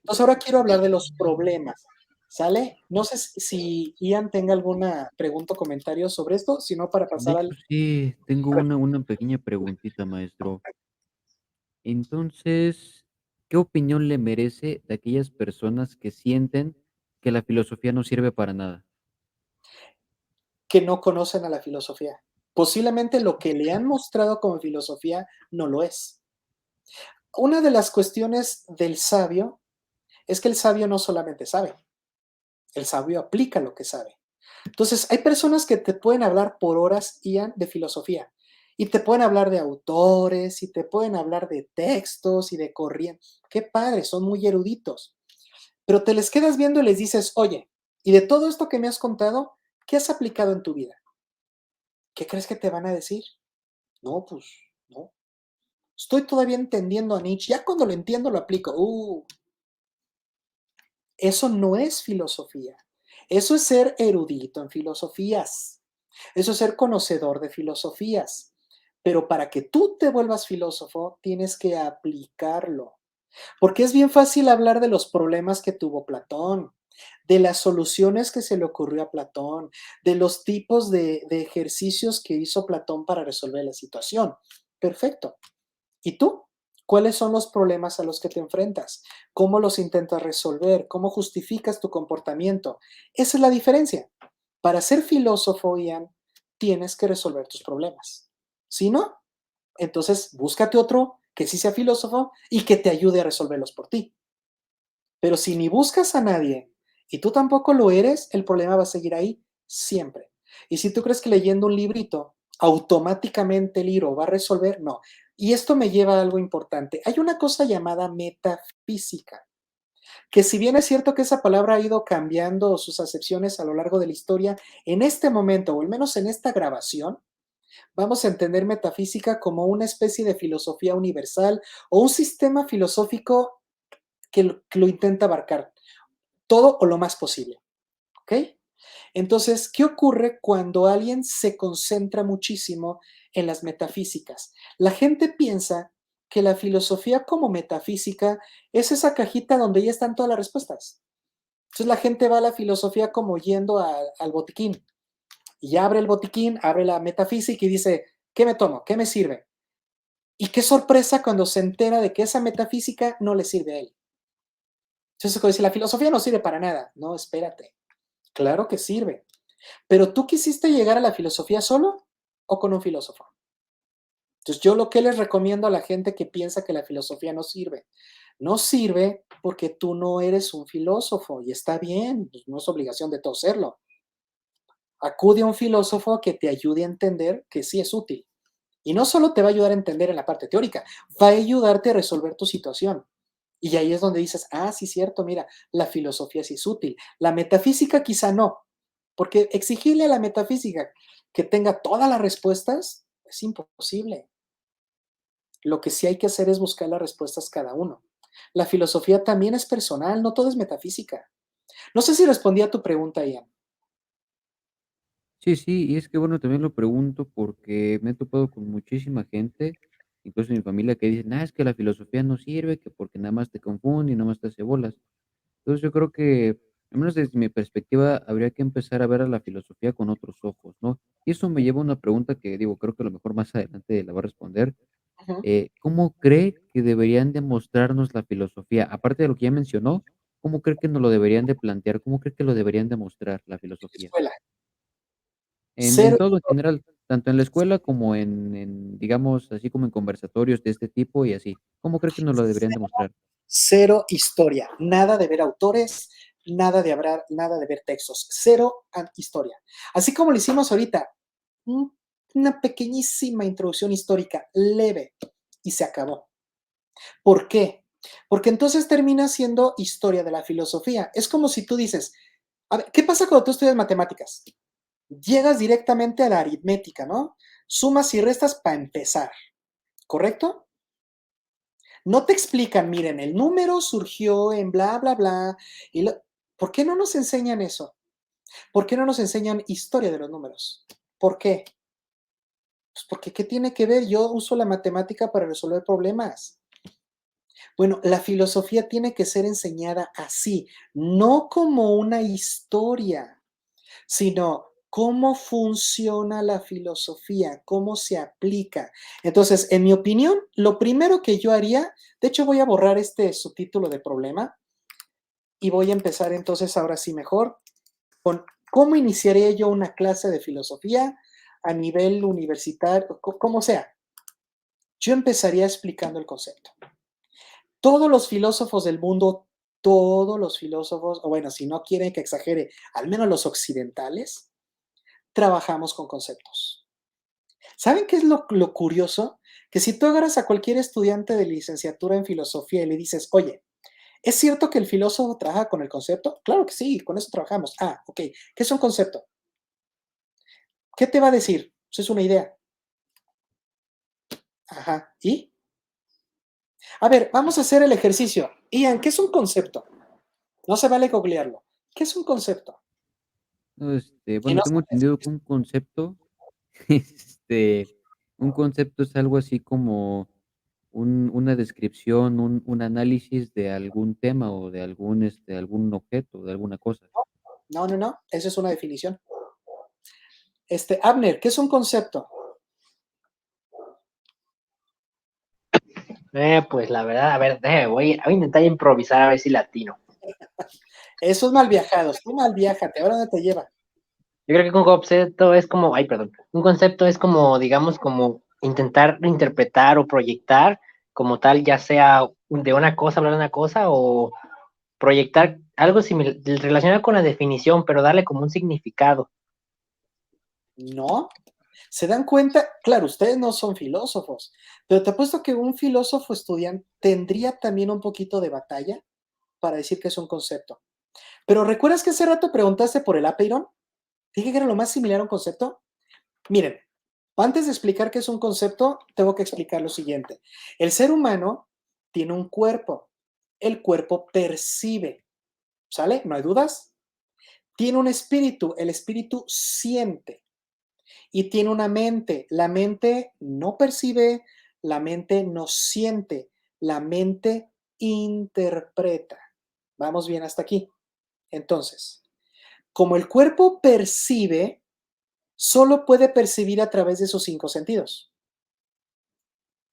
Entonces ahora quiero hablar de los problemas, ¿sale? No sé si Ian tenga alguna pregunta o comentario sobre esto, sino para
De
pasar
hecho,
al...
sí, tengo
A ver,
una pequeña preguntita, maestro. Entonces, ¿qué opinión le merece de aquellas personas que sienten que la filosofía no sirve para nada?
que no conocen a la filosofía. Posiblemente lo que le han mostrado como filosofía no lo es. Una de las cuestiones del sabio es que el sabio no solamente sabe, el sabio aplica lo que sabe. Entonces, hay personas que te pueden hablar por horas, Ian, de filosofía, y te pueden hablar de autores, y te pueden hablar de textos y de corrientes. Qué padre, son muy eruditos. Pero te les quedas viendo y les dices, oye, y de todo esto que me has contado, ¿qué has aplicado en tu vida? ¿Qué crees que te van a decir? No, pues, no. Estoy todavía entendiendo a Nietzsche. Ya cuando lo entiendo, lo aplico. Eso no es filosofía. Eso es ser erudito en filosofías. Eso es ser conocedor de filosofías. Pero para que tú te vuelvas filósofo, tienes que aplicarlo. Porque es bien fácil hablar de los problemas que tuvo Platón, de las soluciones que se le ocurrió a Platón, de los tipos de ejercicios que hizo Platón para resolver la situación. Perfecto. ¿Y tú? ¿Cuáles son los problemas a los que te enfrentas? ¿Cómo los intentas resolver? ¿Cómo justificas tu comportamiento? Esa es la diferencia. Para ser filósofo, Ian, tienes que resolver tus problemas. Si no, entonces búscate otro que sí sea filósofo y que te ayude a resolverlos por ti. Pero si ni buscas a nadie y tú tampoco lo eres, el problema va a seguir ahí siempre. Y si tú crees que leyendo un librito automáticamente el libro va a resolver, no. Y esto me lleva a algo importante. Hay una cosa llamada metafísica, que si bien es cierto que esa palabra ha ido cambiando sus acepciones a lo largo de la historia, en este momento, o al menos en esta grabación, vamos a entender metafísica como una especie de filosofía universal o un sistema filosófico que lo intenta abarcar todo o lo más posible, ¿ok? Entonces, ¿qué ocurre cuando alguien se concentra muchísimo en las metafísicas? La gente piensa que la filosofía como metafísica es esa cajita donde ya están todas las respuestas. Entonces la gente va a la filosofía como yendo al botiquín y abre el botiquín, abre la metafísica y dice, ¿qué me tomo? ¿Qué me sirve? Y qué sorpresa cuando se entera de que esa metafísica no le sirve a él. Entonces, cuando dice, la filosofía no sirve para nada. No, espérate. Claro que sirve. Pero ¿tú quisiste llegar a la filosofía solo o con un filósofo? Entonces, yo lo que les recomiendo a la gente que piensa que la filosofía no sirve porque tú no eres un filósofo y está bien, pues no es obligación de todo serlo. Acude a un filósofo que te ayude a entender que sí es útil. Y no solo te va a ayudar a entender en la parte teórica, va a ayudarte a resolver tu situación. Y ahí es donde dices, ah, sí, cierto, mira, la filosofía sí es útil. La metafísica quizá no, porque exigirle a la metafísica que tenga todas las respuestas es imposible. Lo que sí hay que hacer es buscar las respuestas cada uno. La filosofía también es personal, no todo es metafísica. No sé si respondí a tu pregunta, Ian.
Sí, sí, y es que bueno, también lo pregunto porque me he topado con muchísima gente, incluso en mi familia, que dicen, es que la filosofía no sirve, que porque nada más te confunde y nada más te hace bolas. Entonces yo creo que, al menos desde mi perspectiva, habría que empezar a ver a la filosofía con otros ojos, ¿no? Y eso me lleva a una pregunta que digo, creo que a lo mejor más adelante la va a responder.
Ujú.
¿Cómo cree que deberían de mostrarnos la filosofía? Aparte de lo que ya mencionó, ¿cómo cree que nos lo deberían de plantear? ¿Cómo cree que lo deberían de mostrar la filosofía?
Escuela.
En
Cero,
todo en general, tanto en la escuela como en, digamos, así como en conversatorios de este tipo y así. ¿Cómo cree que nos lo deberían demostrar?
cero historia. Nada de ver autores, nada de ver textos. Cero historia. Así como lo hicimos ahorita. una pequeñísima introducción histórica, leve, y se acabó. ¿Por qué? Porque entonces termina siendo historia de la filosofía. Es como si tú dices, a ver, ¿qué pasa cuando tú estudias matemáticas? Llegas directamente a la aritmética, ¿no? Sumas y restas para empezar, ¿correcto? No te explican, miren, el número surgió en bla, bla, bla. ¿Por qué no nos enseñan eso? ¿Por qué no nos enseñan historia de los números? ¿Por qué? Pues porque ¿qué tiene que ver? Yo uso la matemática para resolver problemas. Bueno, la filosofía tiene que ser enseñada así, no como una historia, sino cómo funciona la filosofía, cómo se aplica. Entonces, en mi opinión, lo primero que yo haría, de hecho voy a borrar este subtítulo de problema y voy a empezar entonces ahora sí mejor con cómo iniciaría yo una clase de filosofía a nivel universitario, como sea. Yo empezaría explicando el concepto. Todos los filósofos del mundo, todos los filósofos, o bueno, si no quieren que exagere, al menos los occidentales, trabajamos con conceptos. ¿Saben qué es lo curioso? Que si tú agarras a cualquier estudiante de licenciatura en filosofía y le dices, oye, ¿es cierto que el filósofo trabaja con el concepto? Claro que sí, con eso trabajamos. Ah, ok. ¿Qué es un concepto? ¿Qué te va a decir? Eso es una idea. Ajá. ¿Y? A ver, vamos a hacer el ejercicio. Ian, ¿qué es un concepto? No se vale googlearlo. ¿Qué es un concepto?
No,
Y
bueno,
no
tengo
sabes.
entendido que un concepto, este, un concepto es algo así como una descripción, un análisis de algún tema o de algún objeto, de alguna cosa.
No, no, no. Esa es una definición. Abner, ¿qué es un concepto?
Pues la verdad, a ver, voy a intentar improvisar a ver si latino.
Esos mal viajados. Tú mal viajate. ¿Ahora dónde te lleva?
Yo creo que un concepto es como, ay, perdón, un concepto es como, digamos, como intentar interpretar o proyectar como tal, ya sea de una cosa, hablar de una cosa, o proyectar algo similar, relacionado con la definición, pero darle como un significado.
No. ¿Se dan cuenta? Claro, ustedes no son filósofos, pero te apuesto que un filósofo estudiante tendría también un poquito de batalla para decir que es un concepto. Pero ¿recuerdas que hace rato preguntaste por el apeiron? Dije que era lo más similar a un concepto. Miren, antes de explicar qué es un concepto, tengo que explicar lo siguiente. El ser humano tiene un cuerpo. El cuerpo percibe. ¿Sale? ¿No hay dudas? Tiene un espíritu. El espíritu siente. Y tiene una mente. La mente no percibe, la mente no siente, la mente interpreta. Vamos bien hasta aquí. Entonces, como el cuerpo percibe, solo puede percibir a través de sus 5 sentidos.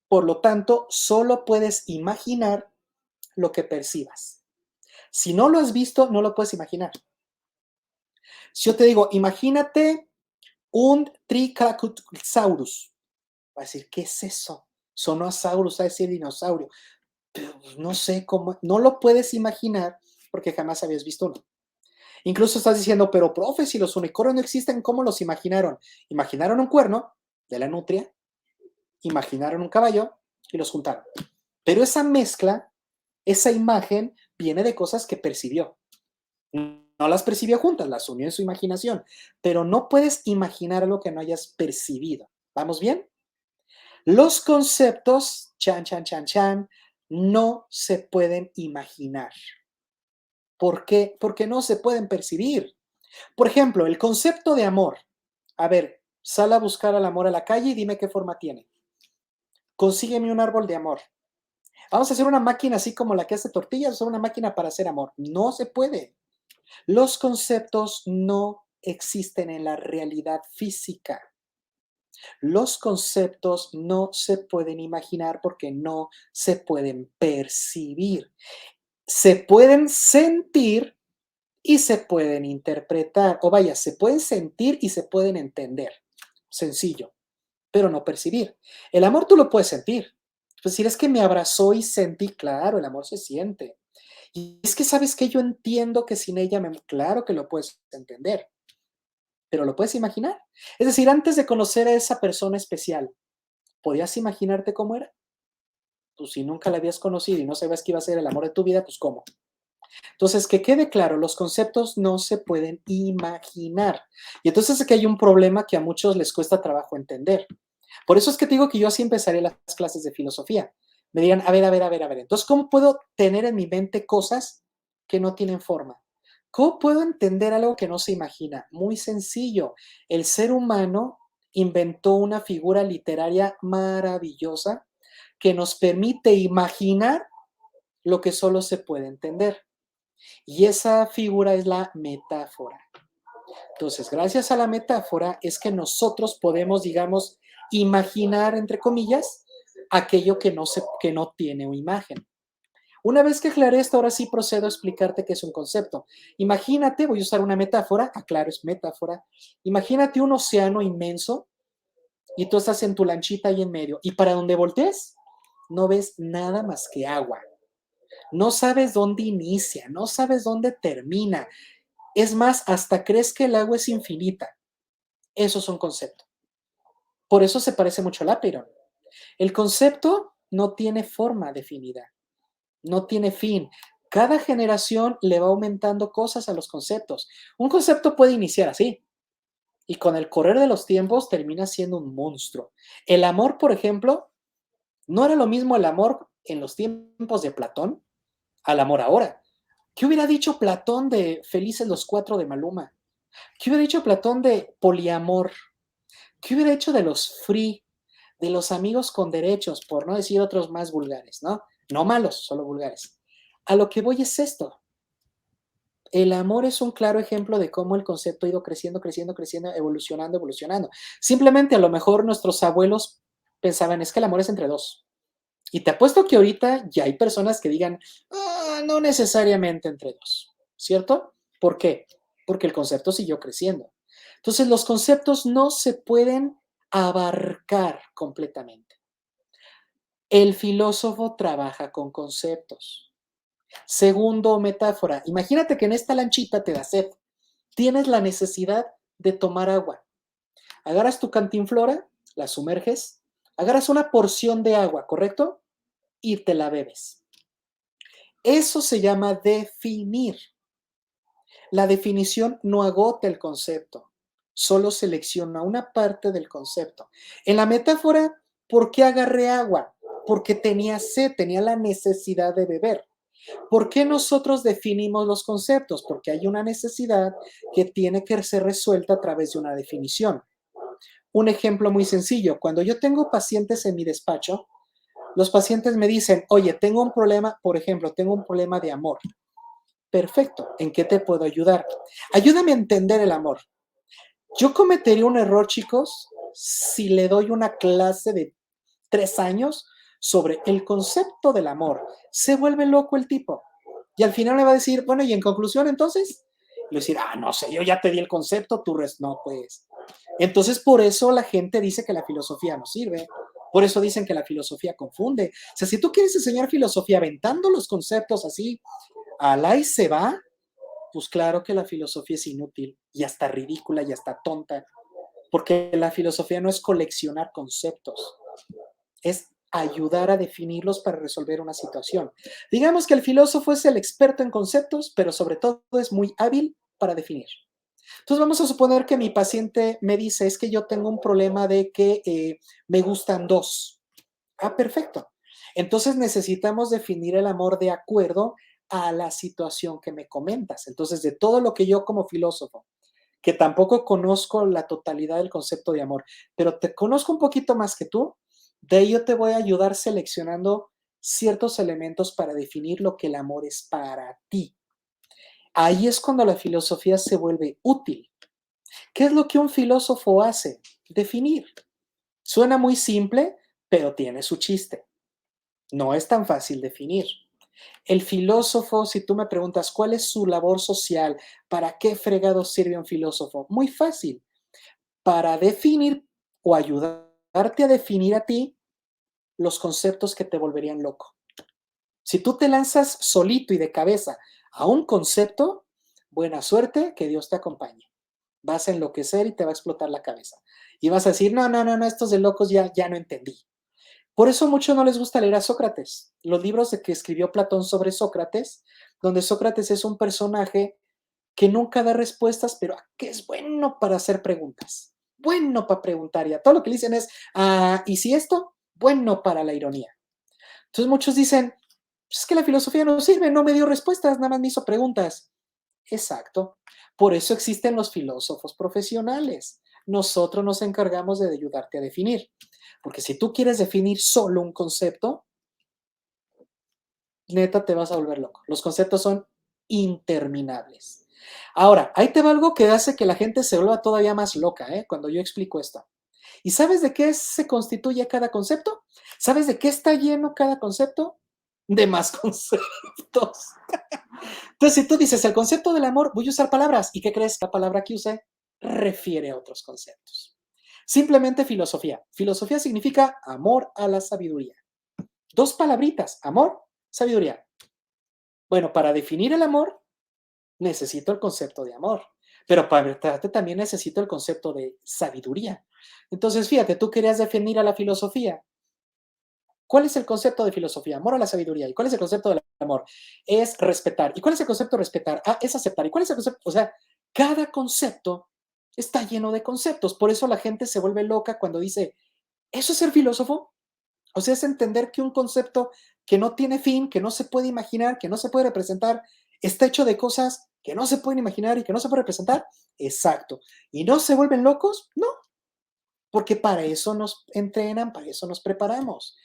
Por lo tanto, solo puedes imaginar lo que percibas. Si no lo has visto, no lo puedes imaginar. Si yo te digo, imagínate un Triceratops, va a decir, ¿qué es eso? Sonosaurus, va a decir dinosaurio. Pero pues, no sé cómo, no lo puedes imaginar porque jamás habías visto uno. Incluso estás diciendo, pero profe, si los unicornios no existen, ¿cómo los imaginaron? Imaginaron un cuerno de la nutria, imaginaron un caballo y los juntaron. Pero esa mezcla, esa imagen, viene de cosas que percibió. No las percibió juntas, las unió en su imaginación. Pero no puedes imaginar algo que no hayas percibido. ¿Vamos bien? Los conceptos, chan, chan, chan, chan, no se pueden imaginar. ¿Por qué? Porque no se pueden percibir. Por ejemplo, el concepto de amor. A ver, sal a buscar al amor a la calle y dime qué forma tiene. Consígueme un árbol de amor. Vamos a hacer una máquina así como la que hace tortillas, o una máquina para hacer amor. No se puede. Los conceptos no existen en la realidad física. Los conceptos no se pueden imaginar porque no se pueden percibir. Se pueden sentir y se pueden interpretar. O vaya, se pueden sentir y se pueden entender. Sencillo, pero no percibir. El amor tú lo puedes sentir. Es decir, es que me abrazó y sentí, claro, el amor se siente. Y es que, ¿sabes qué? Yo entiendo que sin ella, claro que lo puedes entender. pero lo puedes imaginar. Es decir, antes de conocer a esa persona especial, ¿podías imaginarte cómo era? Pues si nunca la habías conocido y no sabías que iba a ser el amor de tu vida, pues ¿cómo? Entonces, que quede claro, los conceptos no se pueden imaginar. Y entonces es que hay un problema que a muchos les cuesta trabajo entender. Por eso es que te digo que yo así empezaré las clases de filosofía. Me digan, a ver, a ver, a ver, a ver. Entonces, ¿cómo puedo tener en mi mente cosas que no tienen forma? ¿Cómo puedo entender algo que no se imagina? Muy sencillo. El ser humano inventó una figura literaria maravillosa que nos permite imaginar lo que solo se puede entender. Y esa figura es la metáfora. Entonces, gracias a la metáfora es que nosotros podemos, digamos, imaginar, entre comillas, aquello que no tiene una imagen. Una vez que aclaré esto, ahora sí procedo a explicarte qué es un concepto. Imagínate, voy a usar una metáfora, aclaro, es metáfora. Imagínate un océano inmenso y tú estás en tu lanchita ahí en medio y para donde voltees no ves nada más que agua. No sabes dónde inicia, no sabes dónde termina. Es más, hasta crees que el agua es infinita. Eso es un concepto. Por eso se parece mucho al Apiron. El concepto no tiene forma definida, no tiene fin. Cada generación le va aumentando cosas a los conceptos. Un concepto puede iniciar así y con el correr de los tiempos termina siendo un monstruo. El amor, por ejemplo, no era lo mismo el amor en los tiempos de Platón al amor ahora. ¿Qué hubiera dicho Platón de Felices los Cuatro de Maluma? ¿Qué hubiera dicho Platón de poliamor? ¿Qué hubiera hecho de los free, de los amigos con derechos, por no decir otros más vulgares, ¿no? No malos, solo vulgares. A lo que voy es esto. El amor es un claro ejemplo de cómo el concepto ha ido creciendo, creciendo, creciendo, evolucionando, evolucionando. Simplemente a lo mejor nuestros abuelos pensaban, es que el amor es entre dos. Y te apuesto que ahorita ya hay personas que digan, no necesariamente entre dos, ¿cierto? ¿Por qué? Porque el concepto siguió creciendo. Entonces, los conceptos no se pueden abarcar completamente. El filósofo trabaja con conceptos. Segundo, metáfora. Imagínate que en esta lanchita te da sed. Tienes la necesidad de tomar agua. Agarras tu cantinflora, la sumerges, agarras una porción de agua, ¿correcto? Y te la bebes. Eso se llama definir. La definición no agota el concepto, solo selecciona una parte del concepto. En la metáfora, ¿por qué agarré agua? Porque tenía sed, tenía la necesidad de beber. ¿Por qué nosotros definimos los conceptos? Porque hay una necesidad que tiene que ser resuelta a través de una definición. Un ejemplo muy sencillo, cuando yo tengo pacientes en mi despacho, los pacientes me dicen, oye, tengo un problema, por ejemplo, tengo un problema de amor. Perfecto, ¿en qué te puedo ayudar? Ayúdame a entender el amor. Yo cometería un error, chicos, si le doy una clase de 3 años sobre el concepto del amor. Se vuelve loco el tipo. Y al final me va a decir, bueno, y en conclusión, entonces, y le decir, no sé, yo ya te di el concepto, no, pues. Entonces, por eso la gente dice que la filosofía no sirve. Por eso dicen que la filosofía confunde. O sea, si tú quieres enseñar filosofía aventando los conceptos así, alá y se va, pues claro que la filosofía es inútil y hasta ridícula y hasta tonta, porque la filosofía no es coleccionar conceptos, es ayudar a definirlos para resolver una situación. Digamos que el filósofo es el experto en conceptos, pero sobre todo es muy hábil para definir. Entonces vamos a suponer que mi paciente me dice, es que yo tengo un problema de que me gustan dos. Perfecto. Entonces necesitamos definir el amor de acuerdo a la situación que me comentas. Entonces, de todo lo que yo como filósofo, que tampoco conozco la totalidad del concepto de amor, pero te conozco un poquito más que tú, de ello te voy a ayudar seleccionando ciertos elementos para definir lo que el amor es para ti. Ahí es cuando la filosofía se vuelve útil. ¿Qué es lo que un filósofo hace? Definir. Suena muy simple, pero tiene su chiste. No es tan fácil definir. El filósofo, si tú me preguntas cuál es su labor social, ¿para qué fregado sirve un filósofo? Muy fácil, para definir o ayudarte a definir a ti los conceptos que te volverían loco. Si tú te lanzas solito y de cabeza a un concepto, buena suerte, que Dios te acompañe. vas a enloquecer y te va a explotar la cabeza. Y vas a decir, no, no, no, no, estos de locos ya no entendí. Por eso a muchos no les gusta leer a Sócrates. Los libros de que escribió Platón sobre Sócrates, donde Sócrates es un personaje que nunca da respuestas, pero que es bueno para hacer preguntas. Bueno para preguntar. Y a todo lo que le dicen es, ¿y si esto? Bueno para la ironía. Entonces muchos dicen, pues es que la filosofía no sirve, no me dio respuestas, nada más me hizo preguntas. Exacto. Por eso existen los filósofos profesionales. Nosotros nos encargamos de ayudarte a definir. Porque si tú quieres definir solo un concepto, neta te vas a volver loco. Los conceptos son interminables. Ahora, ahí te va algo que hace que la gente se vuelva todavía más loca, cuando yo explico esto. ¿Y sabes de qué se constituye cada concepto? ¿Sabes de qué está lleno cada concepto? De más conceptos. Entonces, si tú dices el concepto del amor, voy a usar palabras. ¿Y qué crees? La palabra que use refiere a otros conceptos. Simplemente filosofía. Filosofía significa amor a la sabiduría. Dos palabritas, amor, sabiduría. Bueno, para definir el amor, necesito el concepto de amor. Pero para tratarte también necesito el concepto de sabiduría. Entonces, fíjate, tú querías definir a la filosofía. ¿Cuál es el concepto de filosofía? Amor a la sabiduría. ¿Y cuál es el concepto del amor? Es respetar. ¿Y cuál es el concepto de respetar? Es aceptar. ¿Y cuál es el concepto? O sea, cada concepto está lleno de conceptos. Por eso la gente se vuelve loca cuando dice, ¿eso es ser filósofo? O sea, es entender que un concepto que no tiene fin, que no se puede imaginar, que no se puede representar, está hecho de cosas que no se pueden imaginar y que no se puede representar. Exacto. ¿Y no se vuelven locos? No, porque para eso nos entrenan, para eso nos preparamos.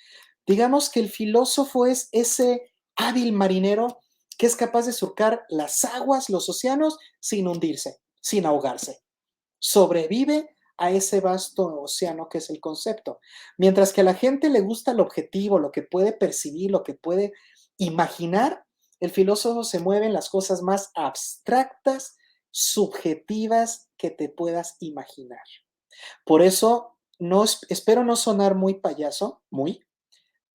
Digamos que el filósofo es ese hábil marinero que es capaz de surcar las aguas, los océanos, sin hundirse, sin ahogarse. Sobrevive a ese vasto océano que es el concepto. Mientras que a la gente le gusta el objetivo, lo que puede percibir, lo que puede imaginar, el filósofo se mueve en las cosas más abstractas, subjetivas que te puedas imaginar. Por eso, espero no sonar muy payaso,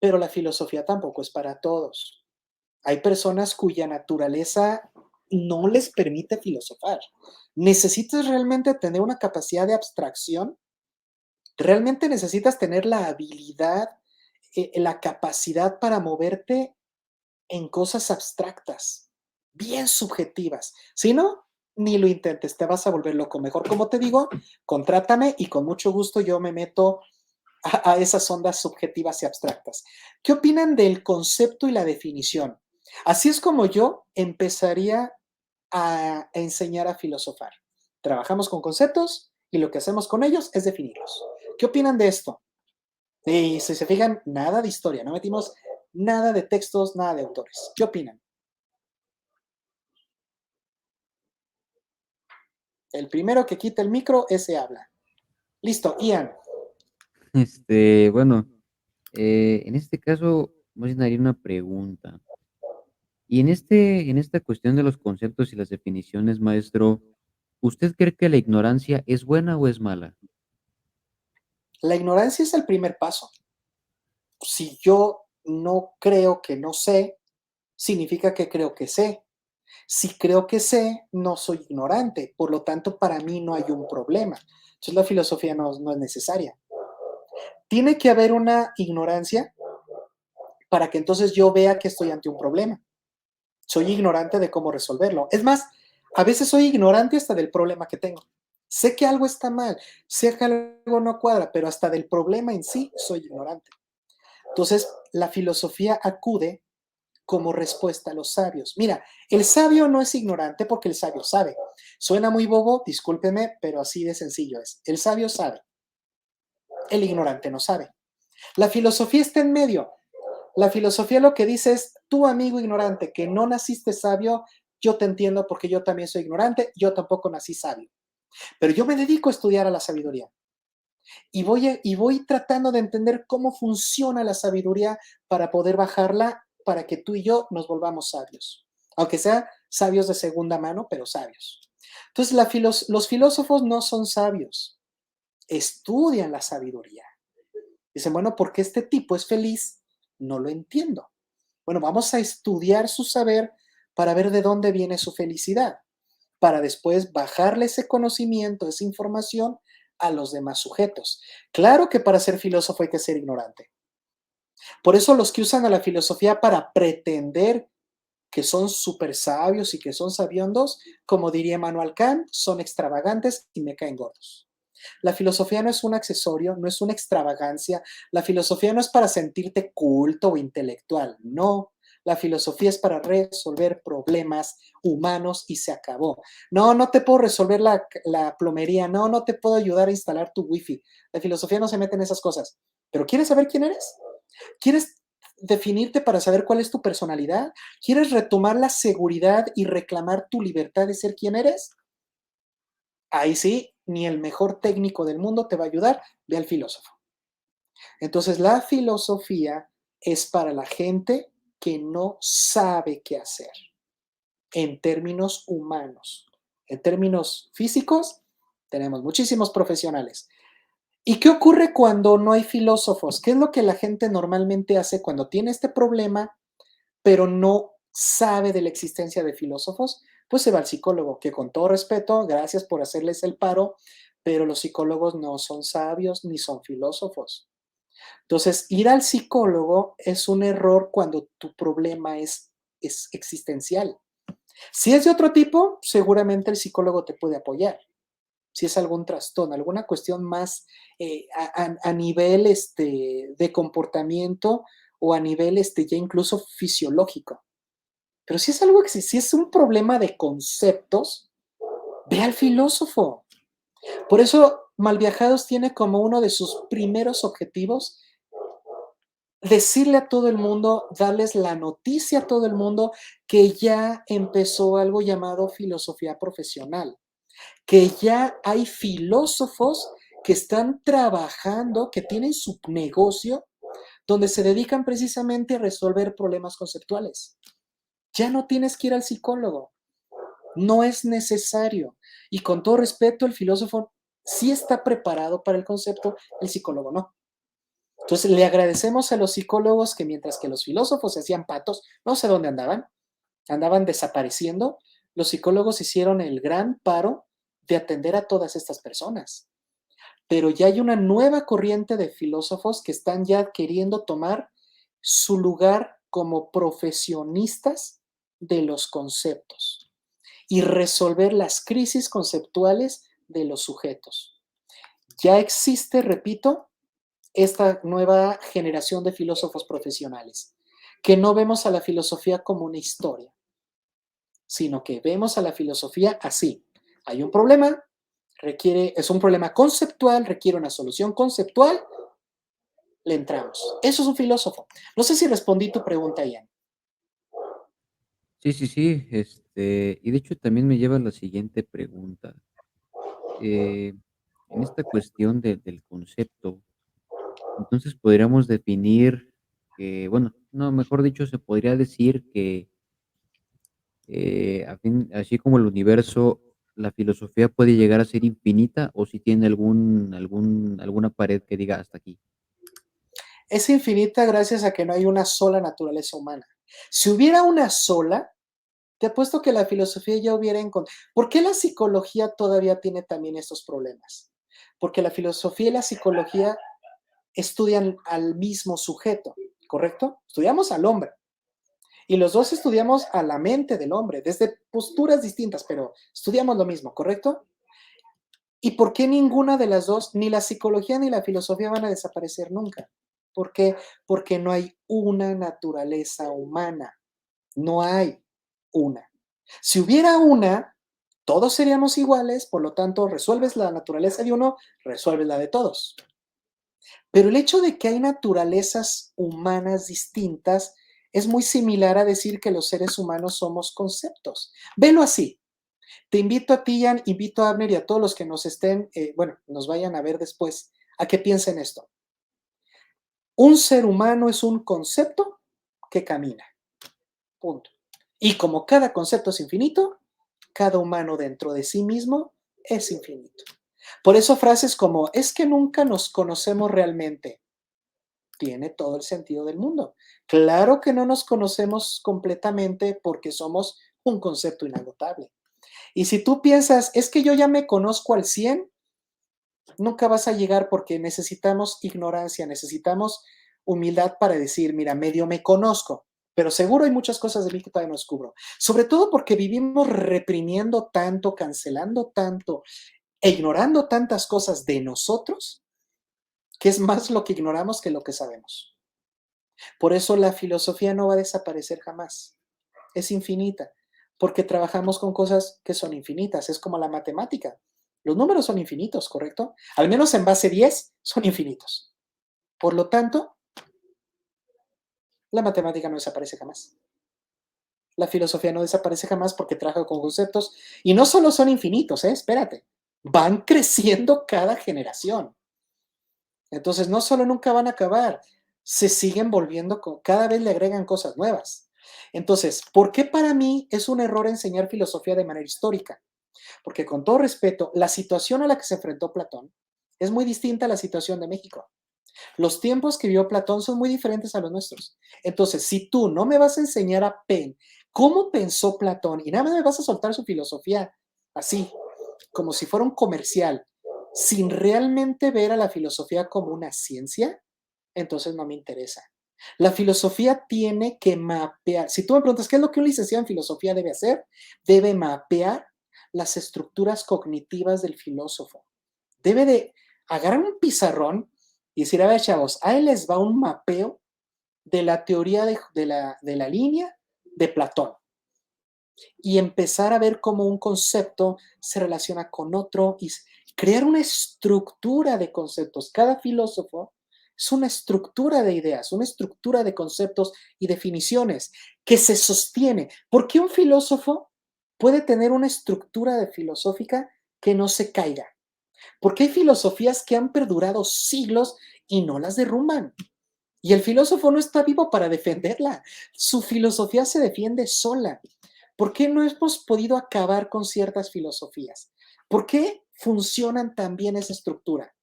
pero la filosofía tampoco es para todos. Hay personas cuya naturaleza no les permite filosofar. ¿Necesitas realmente tener una capacidad de abstracción? ¿Realmente necesitas tener la habilidad, la capacidad para moverte en cosas abstractas, bien subjetivas? Si no, ni lo intentes, te vas a volver loco. Mejor, como te digo, contrátame y con mucho gusto yo me meto a esas ondas subjetivas y abstractas. ¿Qué opinan del concepto y la definición? Así es como yo empezaría a enseñar a filosofar. Trabajamos con conceptos y lo que hacemos con ellos es definirlos. ¿Qué opinan de esto? Y si se fijan, nada de historia, no metimos nada de textos, nada de autores. ¿Qué opinan? El primero que quita el micro, ese habla. Listo, Ian.
Bueno, en este caso, más bien haría una pregunta. Y en esta cuestión de los conceptos y las definiciones, maestro, ¿usted cree que la ignorancia es buena o es mala?
La ignorancia es el primer paso. Si yo no creo que no sé, significa que creo que sé. Si creo que sé, no soy ignorante. Por lo tanto, para mí no hay un problema. Entonces, la filosofía no es necesaria. Tiene que haber una ignorancia para que entonces yo vea que estoy ante un problema. Soy ignorante de cómo resolverlo. Es más, a veces soy ignorante hasta del problema que tengo. Sé que algo está mal, sé que algo no cuadra, pero hasta del problema en sí soy ignorante. Entonces, la filosofía acude como respuesta a los sabios. Mira, el sabio no es ignorante porque el sabio sabe. Suena muy bobo, discúlpeme, pero así de sencillo es. El sabio sabe, el ignorante no sabe. La filosofía está en medio. La filosofía lo que dice es, tú amigo ignorante, que no naciste sabio, yo te entiendo porque yo también soy ignorante, yo tampoco nací sabio. Pero yo me dedico a estudiar a la sabiduría y voy tratando de entender cómo funciona la sabiduría para poder bajarla para que tú y yo nos volvamos sabios. Aunque sea sabios de segunda mano, pero sabios. Entonces, los filósofos no son sabios, estudian la sabiduría. Dicen, bueno, ¿por qué este tipo es feliz? No lo entiendo. Bueno, vamos a estudiar su saber para ver de dónde viene su felicidad. para después bajarle ese conocimiento, esa información a los demás sujetos. Claro que para ser filósofo hay que ser ignorante. Por eso los que usan a la filosofía para pretender que son súper sabios y que son sabiondos, como diría Manuel Kant, son extravagantes y me caen gordos. La filosofía no es un accesorio, no es una extravagancia. La filosofía no es para sentirte culto o intelectual, no. La filosofía es para resolver problemas humanos y se acabó. No, no te puedo resolver la plomería, no, no te puedo ayudar a instalar tu wifi. La filosofía no se mete en esas cosas. ¿Pero quieres saber quién eres? ¿Quieres definirte para saber cuál es tu personalidad? ¿Quieres retomar la seguridad y reclamar tu libertad de ser quien eres? Ahí sí, ni el mejor técnico del mundo te va a ayudar, ve al filósofo. Entonces, la filosofía es para la gente que no sabe qué hacer en términos humanos. En términos físicos, tenemos muchísimos profesionales. ¿Y qué ocurre cuando no hay filósofos? ¿Qué es lo que la gente normalmente hace cuando tiene este problema, pero no sabe de la existencia de filósofos? Pues se va al psicólogo, que con todo respeto, gracias por hacerles el paro, pero los psicólogos no son sabios ni son filósofos. Entonces, ir al psicólogo es un error cuando tu problema es existencial. Si es de otro tipo, seguramente el psicólogo te puede apoyar. Si es algún trastorno, alguna cuestión más a nivel de comportamiento o a nivel ya incluso fisiológico. Pero si es algo que si es un problema de conceptos, ve al filósofo. Por eso Malviajados tiene como uno de sus primeros objetivos decirle a todo el mundo, darles la noticia a todo el mundo que ya empezó algo llamado filosofía profesional, que ya hay filósofos que están trabajando, que tienen su negocio, donde se dedican precisamente a resolver problemas conceptuales. Ya no tienes que ir al psicólogo, no es necesario. Y con todo respeto, el filósofo sí está preparado para el concepto, el psicólogo no. Entonces, le agradecemos a los psicólogos que mientras que los filósofos se hacían patos, no sé dónde andaban desapareciendo, los psicólogos hicieron el gran paro de atender a todas estas personas. Pero ya hay una nueva corriente de filósofos que están ya queriendo tomar su lugar como profesionistas de los conceptos y resolver las crisis conceptuales de los sujetos. Ya existe, repito, esta nueva generación de filósofos profesionales, que no vemos a la filosofía como una historia, sino que vemos a la filosofía así. Hay un problema, es un problema conceptual, requiere una solución conceptual, le entramos. Eso es un filósofo. No sé si respondí tu pregunta, Ian.
Sí, sí, sí, y de hecho también me lleva a la siguiente pregunta. Eh, en esta cuestión del concepto, entonces podríamos definir que, bueno, no, mejor dicho, se podría decir que, así como el universo, la filosofía puede llegar a ser infinita o si tiene alguna pared que diga hasta aquí.
Es infinita gracias a que no hay una sola naturaleza humana. Si hubiera una sola, te apuesto que la filosofía ya hubiera encontrado. ¿Por qué la psicología todavía tiene también estos problemas? Porque la filosofía y la psicología estudian al mismo sujeto, ¿correcto? Estudiamos al hombre. Y los dos estudiamos a la mente del hombre, desde posturas distintas, pero estudiamos lo mismo, ¿correcto? ¿Y por qué ninguna de las dos, ni la psicología ni la filosofía van a desaparecer nunca? ¿Por qué? Porque no hay una naturaleza humana. No hay una. Si hubiera una, todos seríamos iguales, por lo tanto, resuelves la naturaleza de uno, resuelves la de todos. Pero el hecho de que hay naturalezas humanas distintas es muy similar a decir que los seres humanos somos conceptos. Velo así. Te invito a ti, Ian, invito a Abner y a todos los que nos estén, nos vayan a ver después, a que piensen esto. Un ser humano es un concepto que camina. Punto. Y como cada concepto es infinito, cada humano dentro de sí mismo es infinito. Por eso frases como, es que nunca nos conocemos realmente, tiene todo el sentido del mundo. Claro que no nos conocemos completamente porque somos un concepto inagotable. Y si tú piensas, es que yo ya me conozco al 100, nunca vas a llegar porque necesitamos ignorancia, necesitamos humildad para decir, mira, medio me conozco, pero seguro hay muchas cosas de mí que todavía no descubro. Sobre todo porque vivimos reprimiendo tanto, cancelando tanto e ignorando tantas cosas de nosotros, que es más lo que ignoramos que lo que sabemos. Por eso la filosofía no va a desaparecer jamás. Es infinita, porque trabajamos con cosas que son infinitas. Es como la matemática. Los números son infinitos, ¿correcto? Al menos en base 10 son infinitos. Por lo tanto, la matemática no desaparece jamás. La filosofía no desaparece jamás porque trabaja con conceptos y no solo son infinitos, espérate, van creciendo cada generación. Entonces, no solo nunca van a acabar, se siguen volviendo, cada vez le agregan cosas nuevas. Entonces, ¿por qué para mí es un error enseñar filosofía de manera histórica? Porque con todo respeto, la situación a la que se enfrentó Platón es muy distinta a la situación de México. Los tiempos que vivió Platón son muy diferentes a los nuestros. Entonces, si tú no me vas a enseñar a cómo pensó Platón y nada más me vas a soltar su filosofía así, como si fuera un comercial, sin realmente ver a la filosofía como una ciencia, entonces no me interesa. La filosofía tiene que mapear. Si tú me preguntas qué es lo que un licenciado en filosofía debe hacer, debe mapear las estructuras cognitivas del filósofo. Debe de agarrar un pizarrón y decir, a ver, chavos, ahí les va un mapeo de la teoría de la línea de Platón y empezar a ver cómo un concepto se relaciona con otro y crear una estructura de conceptos. Cada filósofo es una estructura de ideas, una estructura de conceptos y definiciones que se sostiene. ¿Por qué un filósofo puede tener una estructura de filosófica que no se caiga? Porque hay filosofías que han perdurado siglos y no las derrumban. Y el filósofo no está vivo para defenderla. Su filosofía se defiende sola. ¿Por qué no hemos podido acabar con ciertas filosofías? ¿Por qué funcionan tan bien esa estructura?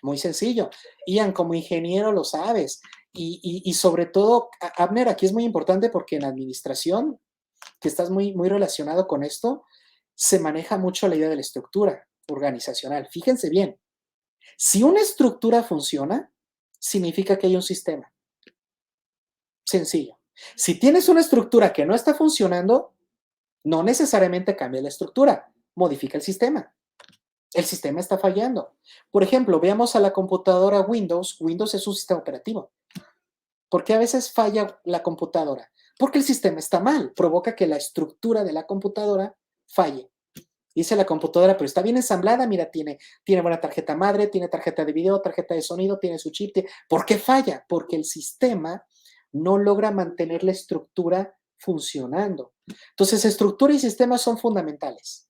Muy sencillo. Ian, como ingeniero lo sabes. Y sobre todo, Abner, aquí es muy importante porque en administración, que estás muy relacionado con esto, se maneja mucho la idea de la estructura organizacional. Fíjense bien, si una estructura funciona, significa que hay un sistema. Sencillo. Si tienes una estructura que no está funcionando, no necesariamente cambia la estructura, modifica el sistema. El sistema está fallando. Por ejemplo, veamos a la computadora Windows. Windows es un sistema operativo. ¿Por qué a veces falla la computadora? Porque el sistema está mal, provoca que la estructura de la computadora falle. Dice la computadora, pero está bien ensamblada, mira, tiene buena tarjeta madre, tiene tarjeta de video, tarjeta de sonido, tiene su chip. ¿Por qué falla? Porque el sistema no logra mantener la estructura funcionando. Entonces, estructura y sistema son fundamentales.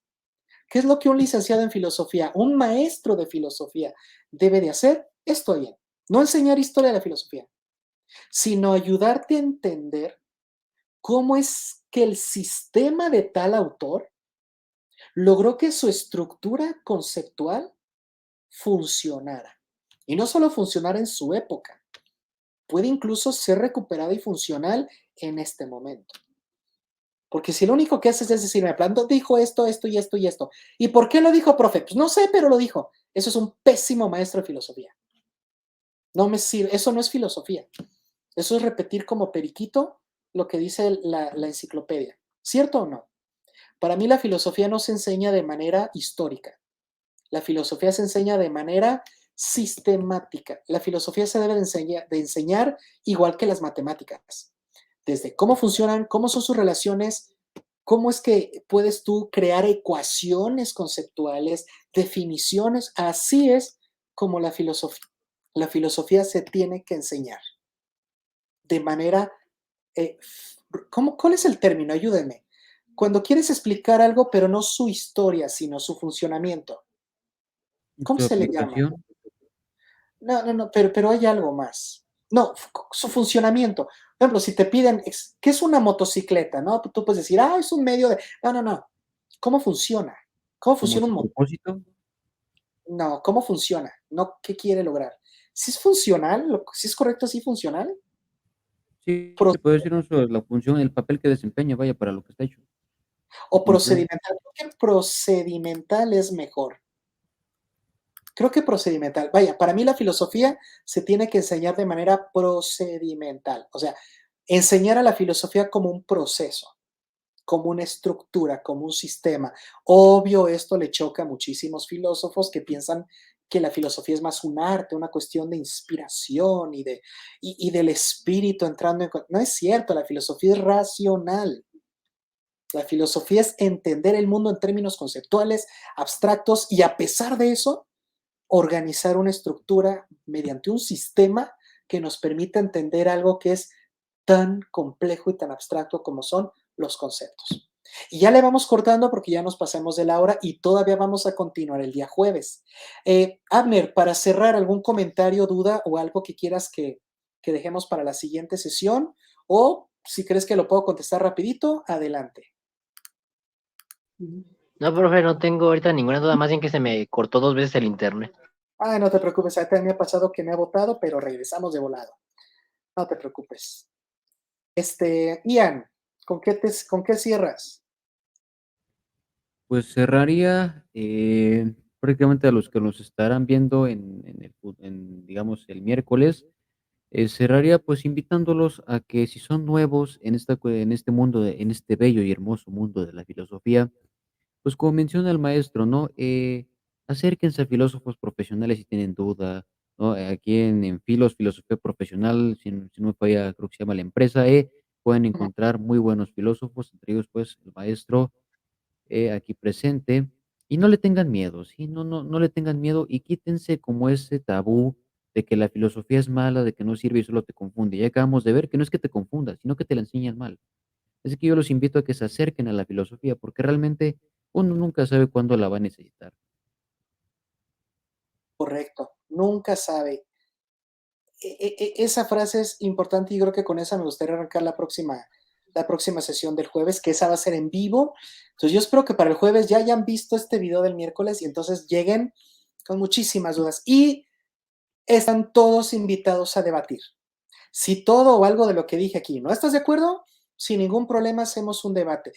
¿Qué es lo que un licenciado en filosofía, un maestro de filosofía debe de hacer? Esto bien, no enseñar historia de la filosofía, sino ayudarte a entender cómo es que el sistema de tal autor logró que su estructura conceptual funcionara. Y no solo funcionara en su época, puede incluso ser recuperada y funcional en este momento. Porque si lo único que haces es decirme, Platón dijo esto, esto y esto y esto. ¿Y por qué lo dijo, profe? Pues no sé, pero lo dijo. Eso es un pésimo maestro de filosofía. No me sirve, eso no es filosofía. Eso es repetir como periquito lo que dice la enciclopedia. ¿Cierto o no? Para mí la filosofía no se enseña de manera histórica. La filosofía se enseña de manera sistemática. La filosofía se debe de enseñar igual que las matemáticas. Desde cómo funcionan, cómo son sus relaciones, cómo es que puedes tú crear ecuaciones conceptuales, definiciones. Así es como la filosofía se tiene que enseñar. De manera, ¿cuál es el término? Ayúdenme. Cuando quieres explicar algo, pero no su historia, sino su funcionamiento. ¿Cómo
Su
se le llama?
aplicación,
No, pero hay algo más. No, su funcionamiento. Por ejemplo, si te piden, ¿qué es una motocicleta? ¿No? Tú puedes decir, es un medio de. No. ¿Cómo funciona? ¿Cómo
como
funciona un
su
motor?
propósito,
No, ¿cómo funciona? No, ¿qué quiere lograr? Si es funcional, si es correcto, así funcional.
sí, se puede decir uno sobre la función, el papel que desempeña, vaya, para lo que está hecho.
O
Okey.
procedimental. Creo que procedimental es mejor. Creo que procedimental. Vaya, para mí la filosofía se tiene que enseñar de manera procedimental. O sea, enseñar a la filosofía como un proceso, como una estructura, como un sistema. Obvio, esto le choca a muchísimos filósofos que piensan que la filosofía es más un arte, una cuestión de inspiración y del espíritu entrando en... No es cierto, la filosofía es racional. La filosofía es entender el mundo en términos conceptuales, abstractos, y a pesar de eso, organizar una estructura mediante un sistema que nos permita entender algo que es tan complejo y tan abstracto como son los conceptos. Y ya le vamos cortando porque ya nos pasamos de la hora y todavía vamos a continuar el día jueves. Abner, para cerrar, ¿algún comentario, duda o algo que quieras que dejemos para la siguiente sesión? O si crees que lo puedo contestar rapidito, adelante.
No, profe, no tengo ahorita ninguna duda, más bien que se me cortó 2 veces el internet.
Ay, no te preocupes, a mí me ha pasado que me ha botado, pero regresamos de volado. No te preocupes. Ian, ¿con qué cierras?
Pues cerraría, prácticamente a los que nos estarán viendo digamos, el miércoles, cerraría, pues, invitándolos a que si son nuevos en este mundo en este bello y hermoso mundo de la filosofía, pues, como menciona el maestro, ¿no? Acérquense a filósofos profesionales si tienen duda, ¿no? Aquí en Filosofía Profesional, si no me falla, creo que se llama la empresa, pueden
Ujú.
encontrar muy buenos filósofos, entre ellos, pues, el maestro, aquí presente, y no le tengan miedo, ¿sí? No le tengan miedo y quítense como ese tabú de que la filosofía es mala, de que no sirve y solo te confunde. Ya acabamos de ver que no es que te confunda, sino que te la enseñan mal. Así que yo los invito a que se acerquen a la filosofía, porque realmente uno nunca sabe cuándo la va a necesitar.
Correcto, nunca sabe. Esa frase es importante y creo que con esa me gustaría arrancar la próxima sesión del jueves, que esa va a ser en vivo. Entonces yo espero que para el jueves ya hayan visto este video del miércoles y entonces lleguen con muchísimas dudas. Y están todos invitados a debatir. Si todo o algo de lo que dije aquí no estás de acuerdo, sin ningún problema hacemos un debate.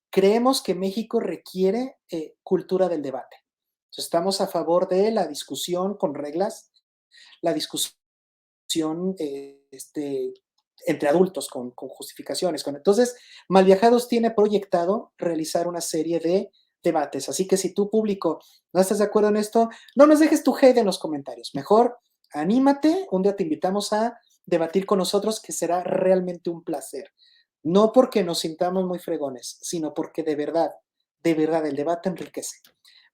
Creemos que México requiere cultura del debate. Entonces, estamos a favor de la discusión con reglas, la discusión entre adultos con justificaciones. Entonces, Malviajados tiene proyectado realizar una serie de debates. Así que si tú, público, no estás de acuerdo en esto, no nos dejes tu hate en los comentarios. Mejor anímate, un día te invitamos a debatir con nosotros, que será realmente un placer. No porque nos sintamos muy fregones, sino porque de verdad, el debate enriquece.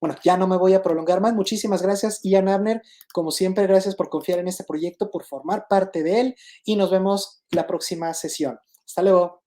Bueno, ya no me voy a prolongar más. Muchísimas gracias, Ian Abner. Como siempre, gracias por confiar en este proyecto, por formar parte de él y nos vemos la próxima sesión. Hasta luego.